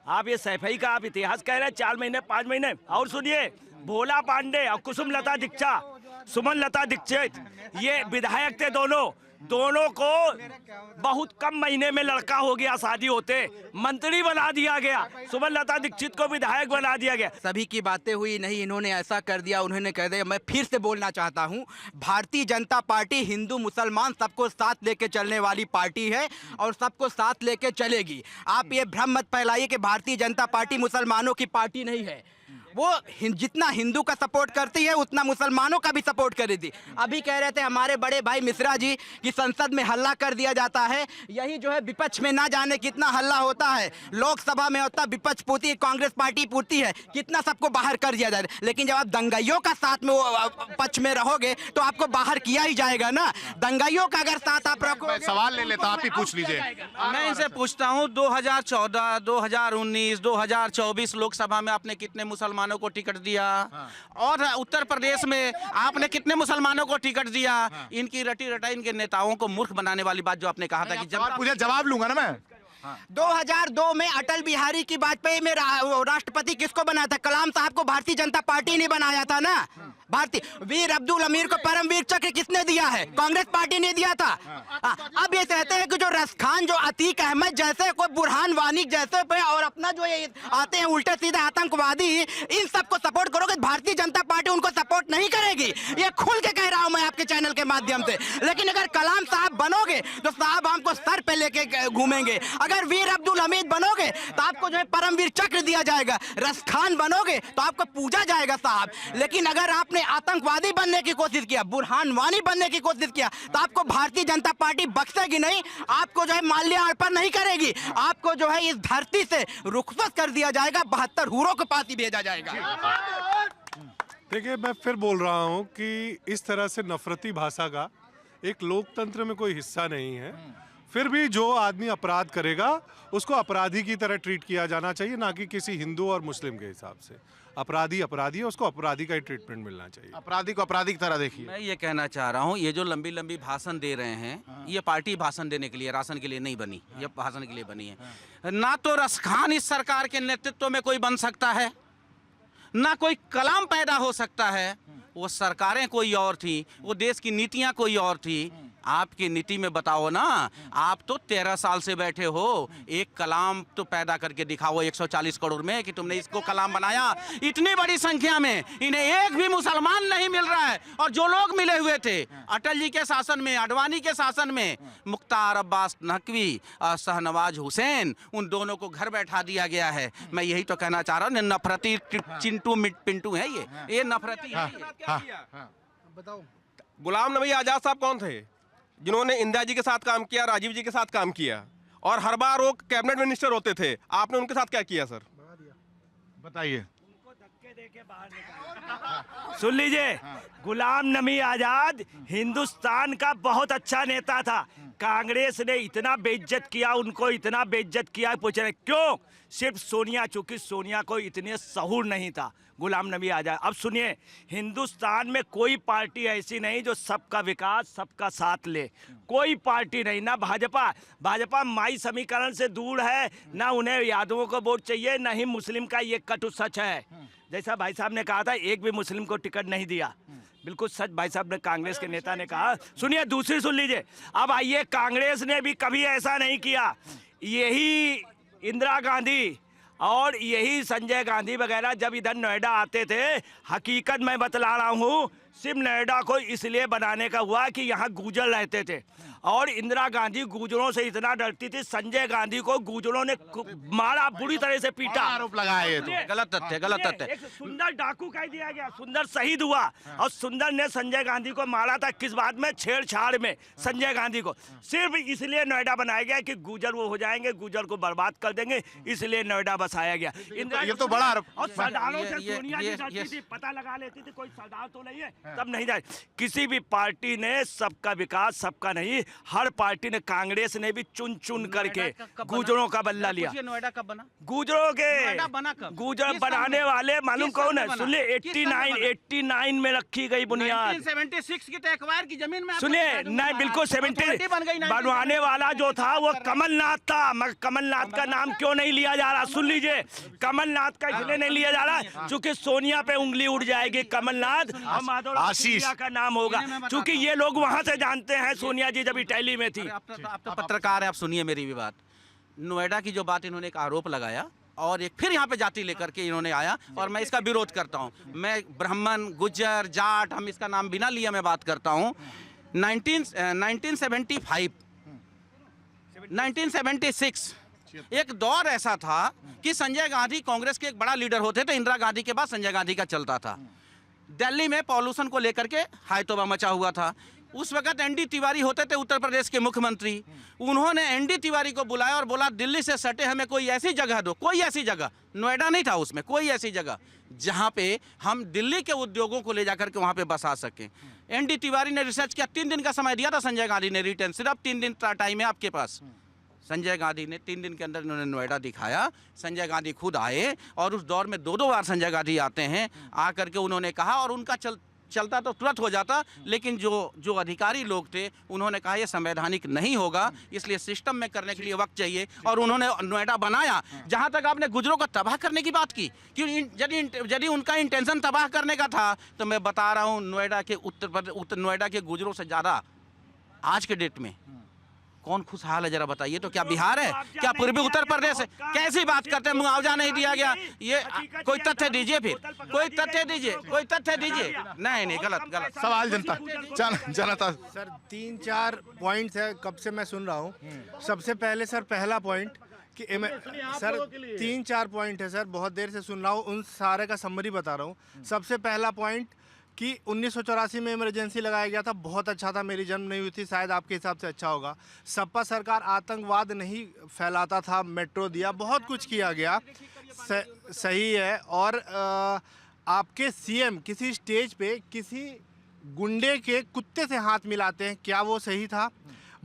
आप ये सैफई का आप इतिहास कह रहे हैं, 4 महीने 5 महीने। और सुनिए, भोला पांडे और कुसुम लता दीक्षित, सुमन लता दीक्षित, ये विधायक थे दोनों को बहुत कम महीने में लड़का हो गया, शादी होते मंत्री बना दिया गया, सुमन लता दीक्षित को विधायक बना दिया गया। सभी की बातें हुई, नहीं इन्होंने ऐसा कर दिया, उन्होंने कह दिया। मैं फिर से बोलना चाहता हूं, भारतीय जनता पार्टी हिंदू मुसलमान सबको साथ लेके चलने वाली पार्टी है और सबको साथ लेके चलेगी। आप ये भ्रम मत फैलाइए कि भारतीय जनता पार्टी मुसलमानों की पार्टी नहीं है। वो जितना हिंदू का सपोर्ट करती है उतना मुसलमानों का भी सपोर्ट करेगी। अभी कह रहे थे हमारे बड़े भाई मिश्रा जी कि संसद में हल्ला कर दिया जाता है, यही जो है विपक्ष में ना जाने कितना हल्ला होता है। लोकसभा में होता विपक्ष पूर्ति, कांग्रेस पार्टी पूर्ति है, कितना सबको बाहर कर दिया जाए। लेकिन जब आप दंगाइयों का साथ में पक्ष में रहोगे तो आपको बाहर किया ही जाएगा ना। दंगाइयों का अगर साथ आप रखोगे। सवाल ले लेता, आप ही पूछ लीजिए। मैं इनसे पूछता हूँ, 2014, 2019, 2024 लोकसभा में आपने कितने मुसलमानों को टिकट दिया? और उत्तर प्रदेश में आपने कितने मुसलमानों को टिकट दिया? इनकी रटी रटाई इनके नेताओं को मूर्ख बनाने वाली बात जो आपने कहा था कि मुझे जवाब लूंगा ना मैं। 2002 में अटल बिहारी की वाजपेयी में राष्ट्रपति किसको बनाया था? कलाम साहब को भारतीय जनता पार्टी ने बनाया था ना। भारतीय वीर अब्दुल अमीर को परमवीर चक्र किसने दिया है? कांग्रेस पार्टी ने दिया था। अब ये कहते हैं कि जो रस खान, जो अतीक अहमद जैसे, कोई बुरहान वानी जैसे पे और अपना जो ये आते हैं उल्टे सीधे आतंकवादी, इन सबको सपोर्ट करोगे, भारतीय जनता पार्टी उनको सपोर्ट नहीं करेगी। ये खुल के कह रहा हूं मैं आपके चैनल के माध्यम से। लेकिन अगर कलाम साहब बनोगे तो साहब हमको सर पे लेके घूमेंगे। अगर वीर अब्दुल हमीद बनोगे तो आपको जो है परमवीर चक्र दिया जाएगा। रस खान बनोगे तो आपको पूजा जाएगा साहब। लेकिन अगर आपने आतंकवादी बनने की कोशिश किया, बुरहान वानी बनने की कोशिश किया, तो आपको भारतीय जनता पार्टी बख्शेगी नहीं। आपको जो है माल्यार्पण नहीं करेगी, आपको जो है इस धरती से रुखसत कर दिया जाएगा, 72 हूरों को पाती भेजा जाएगा। देखिए, मैं फिर बोल रहा हूं कि इस तरह से नफरती भाषा का एक लोकतंत्र में कोई हिस्सा नहीं है। फिर भी जो आदमी अपराध करेगा उसको अपराधी की तरह ट्रीट किया जाना चाहिए, ना कि किसी हिंदू और मुस्लिम के हिसाब से। अपराधी अपराधी है, उसको अपराधी का ही ट्रीटमेंट मिलना चाहिए। अपराधी को अपराधी की तरह देखिए। मैं ये कहना चाह रहा हूँ, ये जो लंबी लंबी भाषण दे रहे हैं, ये पार्टी भाषण देने के लिए, राशन के लिए नहीं बनी, ये भाषण के लिए बनी है। ना तो रस खान इस सरकार के नेतृत्व में कोई बन सकता है, ना कोई कलाम पैदा हो सकता है। वो सरकारें कोई और थी, वो देश की नीतियां कोई और थी। आपकी नीति में बताओ ना, आप तो 13 साल से बैठे हो, एक कलाम तो पैदा करके दिखाओ 140 करोड़ में कि तुमने इसको कलाम बनाया। इतनी बड़ी संख्या में इन्हें एक भी मुसलमान नहीं मिल रहा है। और जो लोग मिले हुए थे अटल जी के शासन में, अडवाणी के शासन में, मुख्तार अब्बास नकवी, शाहनवाज हुसैन, उन दोनों को घर बैठा दिया गया है। मैं यही तो कहना चाह रहा हूँ, नफरती चिंटू पिंटू है ये नफरती है। बताओ, गुलाम नबी आजाद साहब कौन थे? जिन्होंने इंदिरा जी के साथ काम किया, राजीव जी के साथ काम किया, और हर बार वो कैबिनेट मिनिस्टर होते थे। आपने उनके साथ क्या किया सर? बताइए। सुन लीजिए, गुलाम नबी आजाद हिंदुस्तान का बहुत अच्छा नेता था। कांग्रेस ने इतना बेइज्जत किया, उनको इतना बेइज्जत किया, पूछ रहे क्यों? सिर्फ सोनिया, चूंकि सोनिया को इतने सहूर नहीं था गुलाम नबी आजाद। अब सुनिए, हिंदुस्तान में कोई पार्टी ऐसी नहीं जो सबका विकास, सबका साथ ले। कोई पार्टी नहीं, ना भाजपा माई समीकरण से दूर है, ना उन्हें यादवों को वोट चाहिए, ना ही मुस्लिम का ये कटु सच है। जैसा भाई साहब ने कहा था, एक भी मुस्लिम को टिकट नहीं दिया, बिल्कुल सच भाई साहब ने, कांग्रेस के नेता ने कहा। सुनिए, दूसरी सुन लीजिए। अब आइए, कांग्रेस ने भी कभी ऐसा नहीं किया। यही इंदिरा गांधी और यही संजय गांधी वगैरह जब इधर नोएडा आते थे, हकीकत मैं बतला रहा हूँ, सिर्फ नोएडा को इसलिए बनाने का हुआ कि यहाँ गुजर रहते थे और इंदिरा गांधी गुजरों से इतना डरती थी, संजय गांधी को गुजरों ने मारा, बुरी तरह से पीटा। आरोप लगाया ये तो गलत तथ्य, गलत तथ्य। एक सुंदर डाकू कह दिया गया, सुंदर शहीद हुआ और सुंदर ने संजय गांधी को मारा था। किस बात में? छेड़छाड़ में संजय गांधी को। सिर्फ इसलिए नोएडा बनाया गया कि गुजर वो हो जाएंगे, गुजर को बर्बाद कर देंगे, इसलिए नोएडा बसाया गया। ये तो बड़ा आरोप। और सरदारों से सोनिया जी डरती थी, पता लगा लेती थी कोई सरदार तो नहीं है, तब नहीं जाए। किसी भी पार्टी ने सबका विकास, सबका नहीं, हर पार्टी ने, कांग्रेस ने भी चुन चुन करके गुजरों का बल्ला लिया। नोएडा कब बना? गुजरों के नोएडा बना कब? गुजर बनाने वाले मालूम कौन है? सुन ले, 89 में रखी गई बुनियाद। 1976 की तो एक्वायर की जमीन में सुनिए, नहीं बिल्कुल 70 बनवाने वाला जो था वो कमलनाथ था, मगर कमलनाथ का नाम क्यों नहीं लिया जा रहा? सुन लीजिए, कमलनाथ का इसलिए नहीं लिया जा रहा क्योंकि सोनिया पे उंगली उड़ जाएगी। कमलनाथ और माधवराव सिंधिया का नाम होगा, क्योंकि ये लोग वहां से जानते हैं सोनिया जी जब इटली में थी। आप तो पत्रकार है, आप सुनिए मेरी भी बात। नोएडा की जो बात इन्होंने एक आरोप लगाया और एक फिर यहाँ पे जाति लेकर के इन्होंने आया और मैं इसका विरोध करता हूँ। मैं ब्राह्मण, गुज्जर, जाट, हम इसका नाम बिना लिए मैं बात करता हूँ। 1975, 1976 एक दौर ऐसा था कि संजय गांधी कांग्रेस के एक बड़ा लीडर होते थे। इंदिरा गांधी के बाद संजय गांधी का चलता था। दिल्ली में पॉल्यूशन को लेकर के हाय तौबा मचा हुआ था। उस वक्त एनडी तिवारी होते थे उत्तर प्रदेश के मुख्यमंत्री। उन्होंने एनडी तिवारी को बुलाया और बोला दिल्ली से सटे हमें कोई ऐसी जगह दो, कोई ऐसी जगह, नोएडा नहीं था उसमें, कोई ऐसी जगह जहां पे हम दिल्ली के उद्योगों को ले जाकर के वहां पे बसा सकें। एनडी तिवारी ने रिसर्च किया, 3 दिन का समय दिया था संजय गांधी ने रिटर्न, सिर्फ 3 दिन का टाइम है आपके पास। संजय गांधी ने 3 दिन के अंदर इन्होंने नोएडा दिखाया। संजय गांधी खुद आए और उस दौर में 2-2 बार संजय गांधी आते हैं। आकर के उन्होंने कहा और उनका चलता तो तुरंत हो जाता, लेकिन जो अधिकारी लोग थे उन्होंने कहा यह संवैधानिक नहीं होगा, इसलिए सिस्टम में करने के लिए वक्त चाहिए और उन्होंने नोएडा बनाया। जहां तक आपने गुजरों को तबाह करने की बात की कि यदि उनका इंटेंशन तबाह करने का था, तो मैं बता रहा हूं नोएडा के नोएडा के गुजरों से ज़्यादा आज के डेट में कौन खुशहाल है जरा बताइए। तो क्या बिहार है, क्या पूर्वी उत्तर प्रदेश है? कैसी बात करते हैं, मुआवजा नहीं दिया गया? ये कोई तथ्य दीजिए, फिर कोई तथ्य दीजिए, कोई तथ्य दीजिए। नहीं, गलत सवाल जनता जनता। सर 3-4 पॉइंट्स है, कब से मैं सुन रहा हूँ। सबसे पहले सर पहला पॉइंट कि सर 3-4 पॉइंट है सर, बहुत देर से सुन रहा हूँ, उन सारे का समरी बता रहा हूँ। सबसे पहला पॉइंट कि 1984 में इमरजेंसी लगाया गया था, बहुत अच्छा था, मेरी जन्म नहीं हुई थी, शायद आपके हिसाब से अच्छा होगा। सपा सरकार आतंकवाद नहीं फैलाता था, मेट्रो दिया, बहुत कुछ किया गया, सही है। और आपके सीएम किसी स्टेज पे किसी गुंडे के कुत्ते से हाथ मिलाते हैं, क्या वो सही था?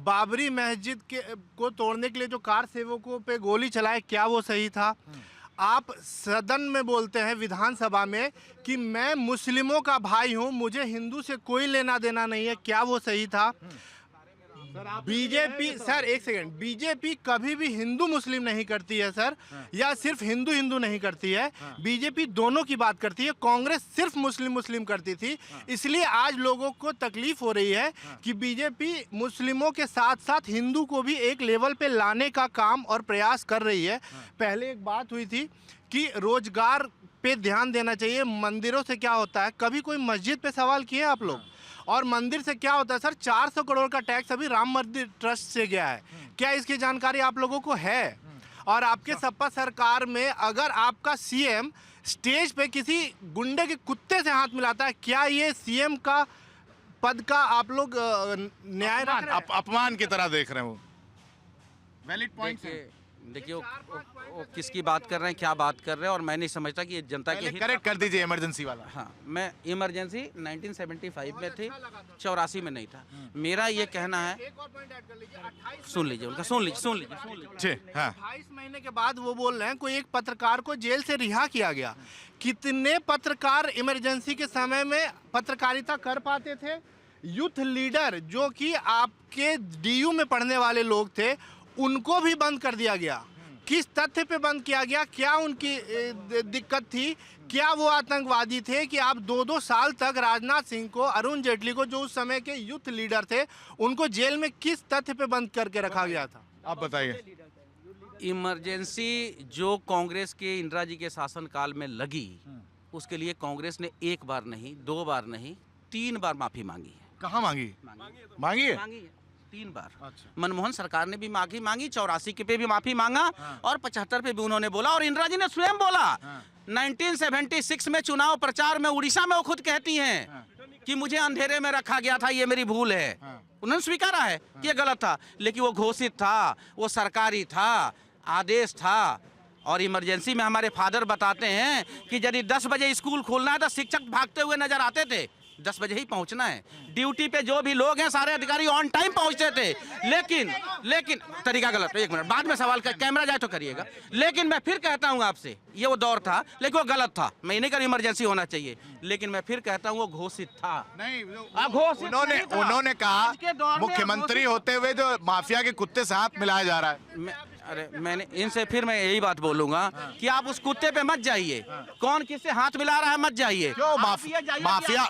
बाबरी मस्जिद को तोड़ने के लिए जो कार सेवकों पे गोली चलाए, क्या वो सही था? आप सदन में बोलते हैं विधानसभा में कि मैं मुस्लिमों का भाई हूं, मुझे हिंदू से कोई लेना देना नहीं है, क्या वो सही था? बीजेपी सर एक सेकंड, बीजेपी कभी भी हिंदू मुस्लिम नहीं करती है सर, या सिर्फ हिंदू हिंदू नहीं करती है, बीजेपी दोनों की बात करती है। कांग्रेस सिर्फ मुस्लिम मुस्लिम करती थी, इसलिए आज लोगों को तकलीफ हो रही है कि बीजेपी मुस्लिमों के साथ साथ हिंदू को भी एक लेवल पे लाने का काम और प्रयास कर रही है। पहले एक बात हुई थी कि रोजगार पे ध्यान देना चाहिए, मंदिरों से क्या होता है, कभी कोई मस्जिद पे सवाल किए आप लोग? और मंदिर से क्या होता है सर? 400 करोड़ का टैक्स अभी राम मंदिर ट्रस्ट से गया है, क्या इसकी जानकारी आप लोगों को है? और आपके सपा सरकार में अगर आपका सीएम स्टेज पे किसी गुंडे के कुत्ते से हाथ मिलाता है, क्या ये सीएम का पद का आप लोग न्याय रख रहे हैं? अपमान की तरह देख रहे हैं वो। वैलिड पॉइंट देखिए वो किसकी बात कर रहे हैं, क्या बात कर रहे हैं, और मैं नहीं समझता कि ये जनता के करेक्ट कर दीजिए इमरजेंसी वाला। हाँ, मैं इमरजेंसी 1975 में थी, 84 में नहीं था। मेरा ये कहना है, सुन लीजिए उनका, सुन लीजिए। 28 महीने के बाद वो बोल रहे हैं कोई एक पत्रकार को जेल से रिहा किया गया। कितने पत्रकार इमरजेंसी के समय में पत्रकारिता कर पाते थे? यूथ लीडर जो कि आपके डीयू में पढ़ने वाले लोग थे, उनको भी बंद कर दिया गया। किस तथ्य पे बंद किया गया? क्या उनकी दिक्कत थी? क्या वो आतंकवादी थे कि आप 2-2 साल तक राजनाथ सिंह को, अरुण जेटली को, जो उस समय के यूथ लीडर थे, उनको जेल में किस तथ्य पे बंद करके रखा गया था? आप बताइए। इमरजेंसी जो कांग्रेस के इंदिरा जी के शासनकाल में लगी, उसके लिए कांग्रेस ने एक बार नहीं, 2 बार नहीं, 3 बार माफी मांगी है। कहाँ मांगी है? मांगी है 3 बार। मनमोहन सरकार ने भी माफी मांगी, 84 के पे भी माफी मांगा और 75 पे भी उन्होंने बोला, और इंदिरा जी ने स्वयं बोला 1976 में चुनाव प्रचार में उड़ीसा में वो खुद कहती हैं कि मुझे अंधेरे में रखा गया था, ये मेरी भूल है। उन्होंने स्वीकारा है कि ये गलत था, लेकिन वो घोषित था, वो सरकारी था, आदेश था। और इमरजेंसी में हमारे फादर बताते हैं कि यदि 10 बजे स्कूल खोलना है तो शिक्षक भागते हुए नजर आते थे, 10 बजे ही पहुंचना है। ड्यूटी पे जो भी लोग हैं सारे अधिकारी ऑन टाइम पहुंचते थे, लेकिन तरीका गलत। एक मिनट, बाद में सवाल कर, कैमरा जाए तो करिएगा। लेकिन मैं फिर कहता हूं आपसे, ये वो दौर था, लेकिन वो गलत था। मैं नहीं कर इमरजेंसी होना चाहिए, लेकिन मैं फिर कहता हूं वो घोषित था। नहीं, घोषित नहीं था। उन्होंने आज के दौर कहा में मुख्यमंत्री होते हुए जो माफिया के कुत्ते से हाथ मिलाया जा रहा है। अरे मैंने इनसे फिर मैं यही बात बोलूंगा कि आप उस कुत्ते पे मत जाइए, कौन किससे हाथ मिला रहा है मत जाइए। क्यों?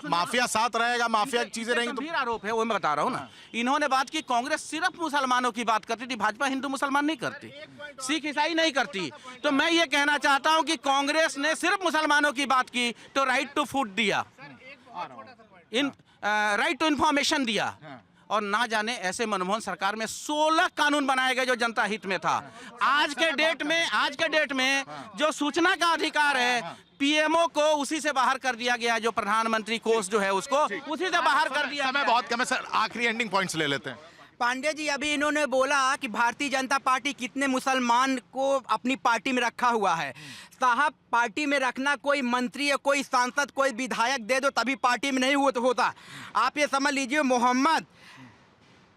माफिया साथ रहेगा, माफिया की चीजें रहेंगी तो गंभीर आरोप है, वो मैं बता रहा हूँ ना। इन्होंने बात की कांग्रेस सिर्फ मुसलमानों की बात करती थी, भाजपा हिंदू मुसलमान नहीं करती, सिख ईसाई नहीं करती। तो मैं ये कहना चाहता हूँ कि कांग्रेस ने सिर्फ मुसलमानों की बात की तो राइट टू फूड दिया, राइट टू इंफॉर्मेशन दिया, और ना जाने ऐसे मनमोहन सरकार में 16 कानून बनाए गए जो जनता हित में था। आज के डेट में जो सूचना का अधिकार है, पीएमओ को उसी से बाहर कर दिया गया, जो प्रधानमंत्री कोष जो है उसको उसी से बाहर कर दिया। समय बहुत कम है सर, आखिरी एंडिंग पॉइंट्स ले लेते हैं। पांडे जी, अभी इन्होंने बोला कि भारतीय जनता पार्टी कितने मुसलमान को अपनी पार्टी में रखा हुआ है। साहब, पार्टी में रखना कोई मंत्री या कोई सांसद, कोई विधायक दे दो तभी पार्टी में नहीं होता। आप ये समझ लीजिए, मोहम्मद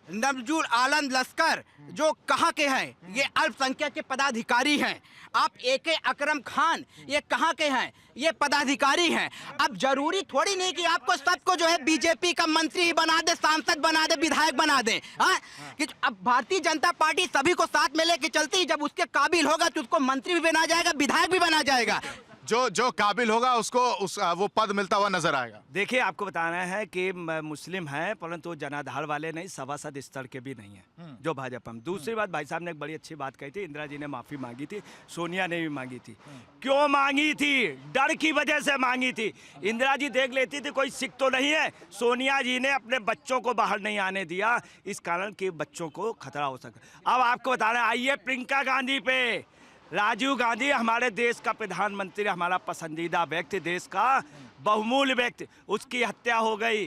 नबजुल आलम लश्कर जो कहाँ के हैं, ये अल्पसंख्यक के पदाधिकारी हैं। आप AK अकरम खान, ये कहाँ के हैं, ये पदाधिकारी हैं। अब जरूरी थोड़ी नहीं कि आपको सबको जो है बीजेपी का मंत्री ही बना दे, सांसद बना दे, विधायक बना दे। हाँ, कि अब भारतीय जनता पार्टी सभी को साथ में लेके चलती है, जब उसके काबिल होगा तो उसको मंत्री भी बना जाएगा, विधायक भी बना जाएगा। जो काबिल होगा उसको वो पद मिलता हुआ नजर आएगा। देखिए, आपको बताना है कि मुस्लिम हैं, परंतु जनाधार वाले नहीं, सभासद स्तर के भी नहीं है जो भाजपा में। दूसरी बात, भाई साहब ने एक बड़ी अच्छी बात कही थी, इंदिरा जी ने माफी मांगी थी, सोनिया ने भी मांगी थी। क्यों मांगी थी? डर की वजह से मांगी थी। इंदिरा जी देख लेती थी कोई सिख तो नहीं है, सोनिया जी ने अपने बच्चों को बाहर नहीं आने दिया, इस कारण कि बच्चों को खतरा हो सकता। अब आपको बताना, आइए प्रियंका गांधी पे। राजीव गांधी हमारे देश का प्रधानमंत्री, हमारा पसंदीदा व्यक्ति, देश का बहुमूल्य व्यक्ति, उसकी हत्या हो गई।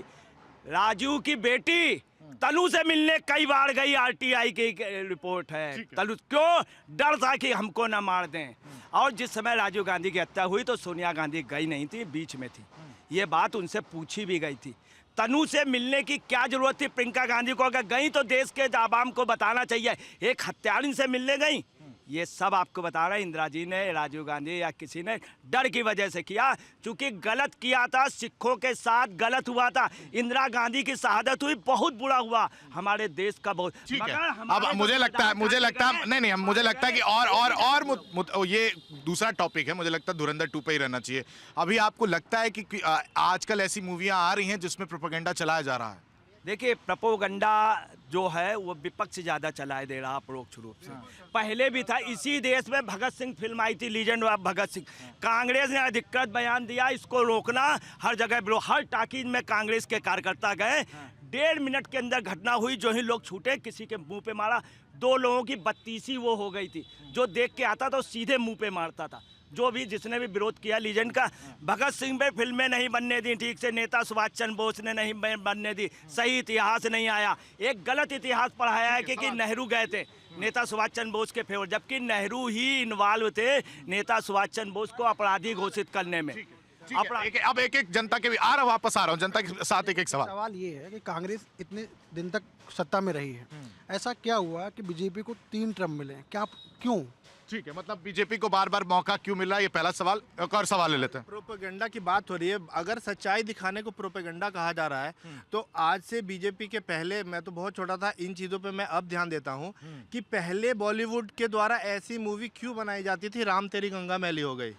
राजीव की बेटी तनु से मिलने कई बार गई, RTI की रिपोर्ट है। तनु क्यों? डर था कि हमको ना मार दें। और जिस समय राजीव गांधी की हत्या हुई तो सोनिया गांधी गई नहीं थी, बीच में थी। ये बात उनसे पूछी भी गई थी। तनु से मिलने की क्या जरूरत थी प्रियंका गांधी को? अगर गई तो देश के आवाम को बताना चाहिए, एक हत्यारिन से मिलने गई। ये सब आपको बता रहा है, इंदिरा जी ने, राजीव गांधी या किसी ने डर की वजह से किया, क्योंकि गलत किया था, सिखों के साथ गलत हुआ था। इंदिरा गांधी की शहादत हुई, बहुत बुरा हुआ हमारे देश का, बहुत। ठीक है, अब मुझे लगता है नहीं, मुझे लगता है कि और ये दूसरा टॉपिक है, मुझे लगता है धुरंधर 2 पे ही रहना चाहिए। अभी आपको लगता है कि आजकल ऐसी मूवियां आ रही हैं जिसमें प्रोपेगेंडा चलाया जा रहा है? देखिए, प्रोपेगेंडा जो है वो विपक्ष ज़्यादा चलाए दे रहा परोक्ष रूप से। पहले भी था, इसी देश में भगत सिंह फिल्म आई थी, लीजेंड ऑफ भगत सिंह। कांग्रेस ने अधिकृत बयान दिया, इसको रोकना, हर जगह हर टाकीज में कांग्रेस के कार्यकर्ता गए। 1.5 मिनट के अंदर घटना हुई, जो ही लोग छूटे किसी के मुंह पे मारा। 2 लोगों की 32 वो हो गई थी, जो देख के आता तो सीधे मुंह पे मारता था। जो भी जिसने भी विरोध किया लीजेंड का, भगत सिंह पे फिल्में नहीं बनने दी ठीक से, नेता सुभाष चंद्र बोस ने नहीं बनने दी, सही इतिहास नहीं आया। एक गलत इतिहास पढ़ाया है कि नेहरू गए थे नेता सुभाष चंद्र बोस के फेवर, जबकि नेहरू ही इन्वॉल्व थे नेता सुभाष चंद्र बोस को अपराधी घोषित करने में। अब एक जनता के भी वापस आ रहा हूँ, जनता के साथ एक सवाल ये है कि कांग्रेस इतने दिन तक सत्ता में रही है, ऐसा क्या हुआ कि बीजेपी को 3 टर्म मिले? क्या, क्यों? ठीक है, मतलब बीजेपी को बार बार मौका क्यों मिला, ये पहला सवाल। एक और सवाल ले लेते हैं। प्रोपेगेंडा की बात हो रही है, अगर सच्चाई दिखाने को प्रोपेगेंडा कहा जा रहा है तो आज से बीजेपी के पहले, मैं तो बहुत छोटा था, इन चीज़ों पे मैं अब ध्यान देता हूँ कि पहले बॉलीवुड के द्वारा ऐसी मूवी क्यों बनाई जाती थी, राम तेरी गंगा मैली हो गई।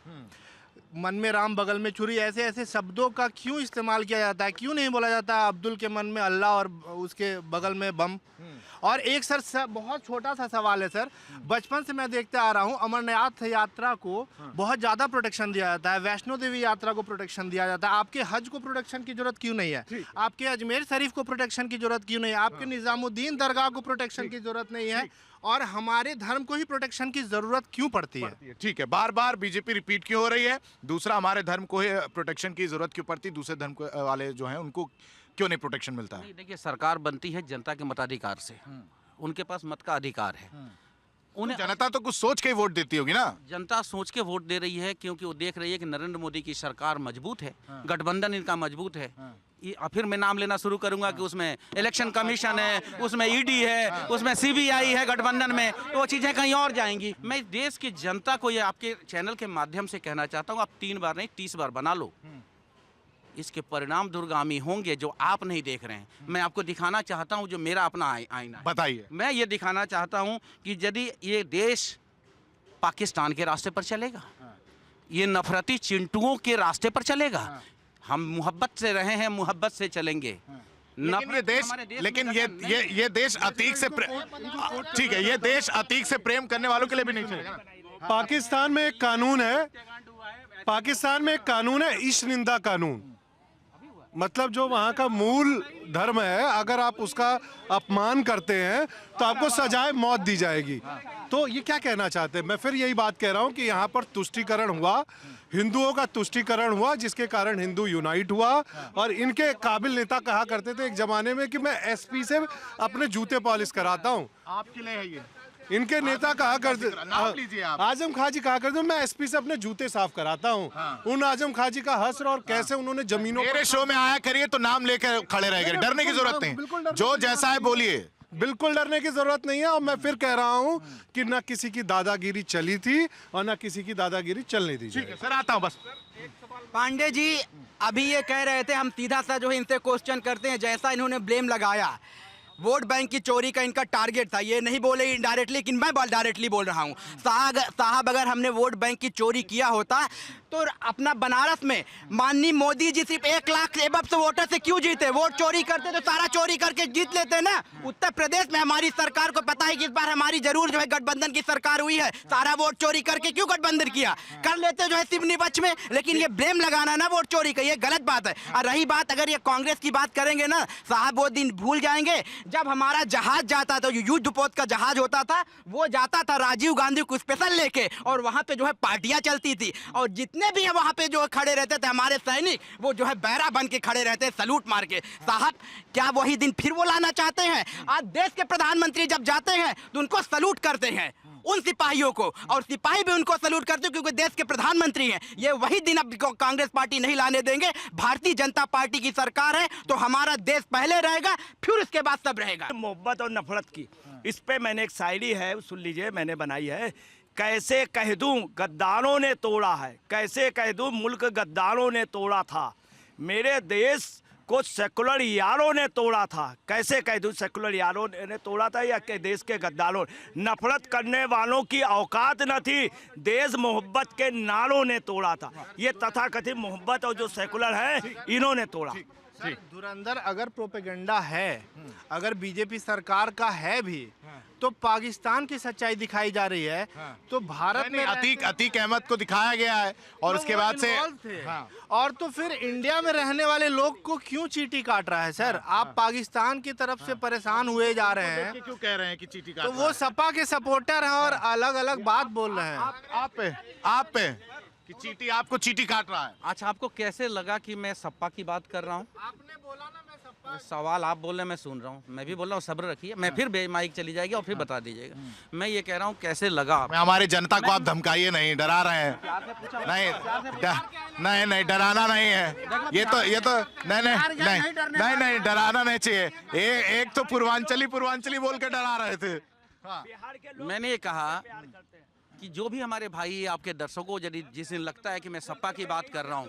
मन में राम बगल में छुरी, ऐसे ऐसे शब्दों का क्यों इस्तेमाल किया जाता है? क्यों नहीं बोला जाता है अब्दुल के मन में अल्लाह और उसके बगल में बम? और एक सर बहुत छोटा सा सवाल है सर, बचपन से मैं देखते आ रहा हूँ अमरनाथ यात्रा को बहुत ज़्यादा प्रोटेक्शन दिया जाता है, वैष्णो देवी यात्रा को प्रोटेक्शन दिया जाता है, आपके हज को प्रोटेक्शन की जरूरत क्यों नहीं है? आपके अजमेर शरीफ को प्रोटेक्शन की जरूरत क्यों नहीं है? आपके निजामुद्दीन दरगाह को प्रोटेक्शन की जरूरत नहीं है? और हमारे धर्म को ही प्रोटेक्शन की जरूरत क्यों पड़ती है? ठीक है, बार बार बीजेपी रिपीट क्यों हो रही है? दूसरा, हमारे धर्म को ही प्रोटेक्शन की जरूरत क्यों पड़ती है? दूसरे धर्म वाले जो हैं उनको क्यों नहीं प्रोटेक्शन मिलता है? देखिए, सरकार बनती है जनता के मताधिकार से, उनके पास मत का अधिकार है। उन्हें जनता तो कुछ सोच के ही वोट देती होगी ना? जनता सोच के वोट दे रही है क्योंकि वो देख रही है कि नरेंद्र मोदी की सरकार मजबूत है, गठबंधन इनका मजबूत है। फिर मैं नाम लेना शुरू करूंगा कि उसमें इलेक्शन कमीशन है, उसमें ईडी है, उसमें सीबीआई है गठबंधन में, तो वो चीजें कहीं और जाएंगी। मैं देश की जनता को ये आपके चैनल के माध्यम से कहना चाहता हूँ, आप 3 बार नहीं 30 बार बना लो, इसके परिणाम दूरगामी होंगे जो आप नहीं देख रहे हैं। मैं आपको दिखाना चाहता हूं जो मेरा अपना आईना है। बताइए। मैं ये दिखाना चाहता हूं कि यदि ये देश पाकिस्तान के रास्ते पर चलेगा, ये नफरती चिंटुओं के रास्ते पर चलेगा, हम मोहब्बत से रहे हैं, मोहब्बत से चलेंगे। लेकिन ये देश अतीक से ठीक है, ये देश अतीक से प्रेम करने वालों के लिए भी नहीं चलेगा। पाकिस्तान में एक कानून है, पाकिस्तान में एक कानून है ईश निंदा कानून। मतलब जो वहाँ का मूल धर्म है, अगर आप उसका अपमान करते हैं तो आपको सजाए मौत दी जाएगी। तो ये क्या कहना चाहते हैं? मैं फिर यही बात कह रहा हूँ कि यहाँ पर तुष्टीकरण हुआ, हिंदुओं का तुष्टीकरण हुआ, जिसके कारण हिंदू यूनाइट हुआ। और इनके काबिल नेता कहा करते थे एक जमाने में कि मैं एसपी से अपने जूते पॉलिश कराता हूँ। आपके लिए है ये? इनके नेता कहा करते, आजम खां जी कहा करते, मैं एसपी से अपने जूते साफ कराता हूँ। उन आजम खां जी का हस्र और कैसे उन्होंने जमीनों, मेरे शो में आया करिए तो नाम लेकर खड़े रह गए, डरने की जरूरत नहीं, जो जैसा है बोलिए, बिल्कुल डरने की जरूरत नहीं है। और मैं फिर कह रहा हूँ कि ना किसी की दादागिरी चली थी और ना किसी की दादागिरी चलने दी जाएगी। सर आता हूँ बस। पांडे जी अभी ये कह रहे थे, हम सीधा सा जो है इनसे क्वेश्चन करते हैं, जैसा इन्होंने ब्लेम लगाया वोट बैंक की चोरी का इनका टारगेट था, ये नहीं बोले इनडायरेक्टली, लेकिन मैं डायरेक्टली बोल रहा हूँ। साहब अगर हमने वोट बैंक की चोरी किया होता तो अपना बनारस में माननीय मोदी जी सिर्फ 1 लाख से एबव से वोटर से क्यों जीते? वोट चोरी करते तो सारा चोरी करके जीत लेते ना। उत्तर प्रदेश में हमारी सरकार को पता है कि इस बार हमारी जरूर जो है गठबंधन की सरकार हुई है, सारा वोट चोरी करके क्यों गठबंधन किया? कर लेते जो है सिवनी पक्ष में, लेकिन ये ब्लेम लगाना ना वोट चोरी का, ये गलत बात है। और रही बात अगर ये कांग्रेस की बात करेंगे ना साहब, वो दिन भूल जाएंगे जब हमारा जहाज जाता था, युद्ध पोत का जहाज होता था, वो जाता था राजीव गांधी को स्पेशल लेके, और वहां पे जो है पार्टियां चलती थी, और जितने भी है वहां पे जो खड़े रहते थे हमारे सैनिक, वो जो है बैरा बन के खड़े रहते, सलूट मार के। साहब क्या वही दिन फिर वो लाना चाहते हैं? आज देश के प्रधानमंत्री जब जाते हैं तो उनको सलूट करते हैं, उन सिपाहियों को, और सिपाही भी उनको सलूट करते हैं क्योंकि देश के प्रधानमंत्री हैं। ये वही दिन अब कांग्रेस पार्टी नहीं लाने देंगे। भारतीय जनता पार्टी की सरकार है तो हमारा देश पहले रहेगा, फिर उसके बाद सब रहेगा। मोहब्बत और नफरत की, इस पे मैंने एक शायरी है, सुन लीजिए, मैंने बनाई है। कैसे कह दूं गद्दारों ने तोड़ा है, कैसे कह दूं मुल्क गद्दारों ने तोड़ा था, मेरे देश को सेकुलर यारों ने तोड़ा था। कैसे कह दूं सेकुलर यारों ने तोड़ा था या के देश के गद्दारों? नफरत करने वालों की औकात न थी, देश मोहब्बत के नारों ने तोड़ा था। ये तथाकथित मोहब्बत और जो सेकुलर है इन्होंने तोड़ा। धुरंधर अगर प्रोपेगेंडा है, अगर बीजेपी सरकार का है भी, तो पाकिस्तान की सच्चाई दिखाई जा रही है। तो भारत में अतीक अहमद को दिखाया गया है और उसके बाद से और तो फिर इंडिया में रहने वाले लोग को क्यों चीटी काट रहा है सर? आप पाकिस्तान की तरफ से परेशान हुए जा रहे हैं, क्यों कह रहे हैं कि चीटी काट? तो वो सपा के सपोर्टर हैं और अलग अलग बात बोल रहे हैं। आप पे कि चीटी, आपको चीटी काट रहा है। अच्छा, आपको कैसे लगा कि मैं सपा की बात कर रहा हूँ? आपने बोला ना मैं सपा, सवाल आप बोल रहे हैं, मैं सुन रहा हूँ, मैं भी बोल रहा हूँ, सब्र रखिए, मैं फिर माइक चली जाएगी और फिर बता दीजिएगा। मैं ये कह रहा हूँ कैसे लगा। हमारी जनता को आप धमकाइए नहीं, डरा रहे हैं। नहीं नहीं, डराना नहीं है, ये तो नहीं डराना नहीं चाहिए। एक तो पूर्वांचली बोल के डरा रहे थे। मैंने ये कहा कि जो भी हमारे भाई आपके दर्शकों यदि जिस दिन लगता है कि मैं सपा की बात कर रहा हूँ,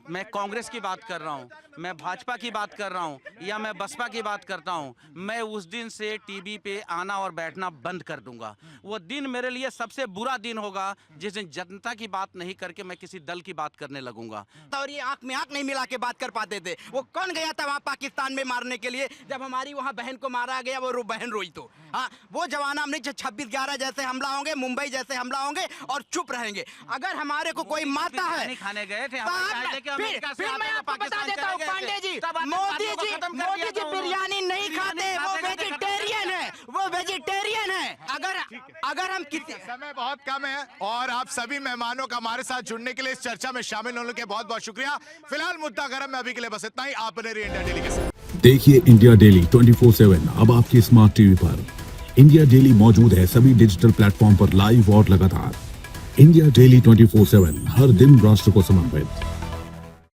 मैं कांग्रेस की बात कर रहा हूँ, मैं भाजपा की बात कर रहा हूँ, या मैं बसपा की बात करता हूँ, मैं उस दिन से टीवी पे आना और बैठना बंद कर दूंगा। वो दिन मेरे लिए सबसे बुरा दिन होगा जिस दिन जनता की बात नहीं करके मैं किसी दल की बात करने लगूंगा। और ये आंख में आंख नहीं मिला के बात कर पाते थे। वो कौन गया था वहाँ पाकिस्तान में मारने के लिए? जब हमारी वहाँ बहन को मारा गया वो बहन रोई तो। हाँ, वो जमाना हम नहीं 26/11 जैसे हमला होंगे, मुंबई जैसे हमला होंगे और चुप रहेंगे। अगर हमारे को कोई मारता है, नहीं खाने गए थे फिर मैं आपको बता देता हूँ पांडे जी, मोदी जी बिरयानी नहीं खाते, वो वेजिटेरियन है, वो वेजिटेरियन है। अगर हम किसी समय बहुत कम है और आप सभी मेहमानों का हमारे साथ जुड़ने के लिए इस चर्चा में शामिल होने के बहुत बहुत शुक्रिया। फिलहाल मुद्दा गरम में अभी के लिए बस इतना ही। आप बने रहिए इंडिया डेली के साथ। देखिए इंडिया डेली 24/7 अब आपकी स्मार्ट टीवी पर। इंडिया डेली मौजूद है सभी डिजिटल प्लेटफॉर्म पर लाइव और लगातार। इंडिया डेली 24/7 हर दिन राष्ट्र को समर्पित।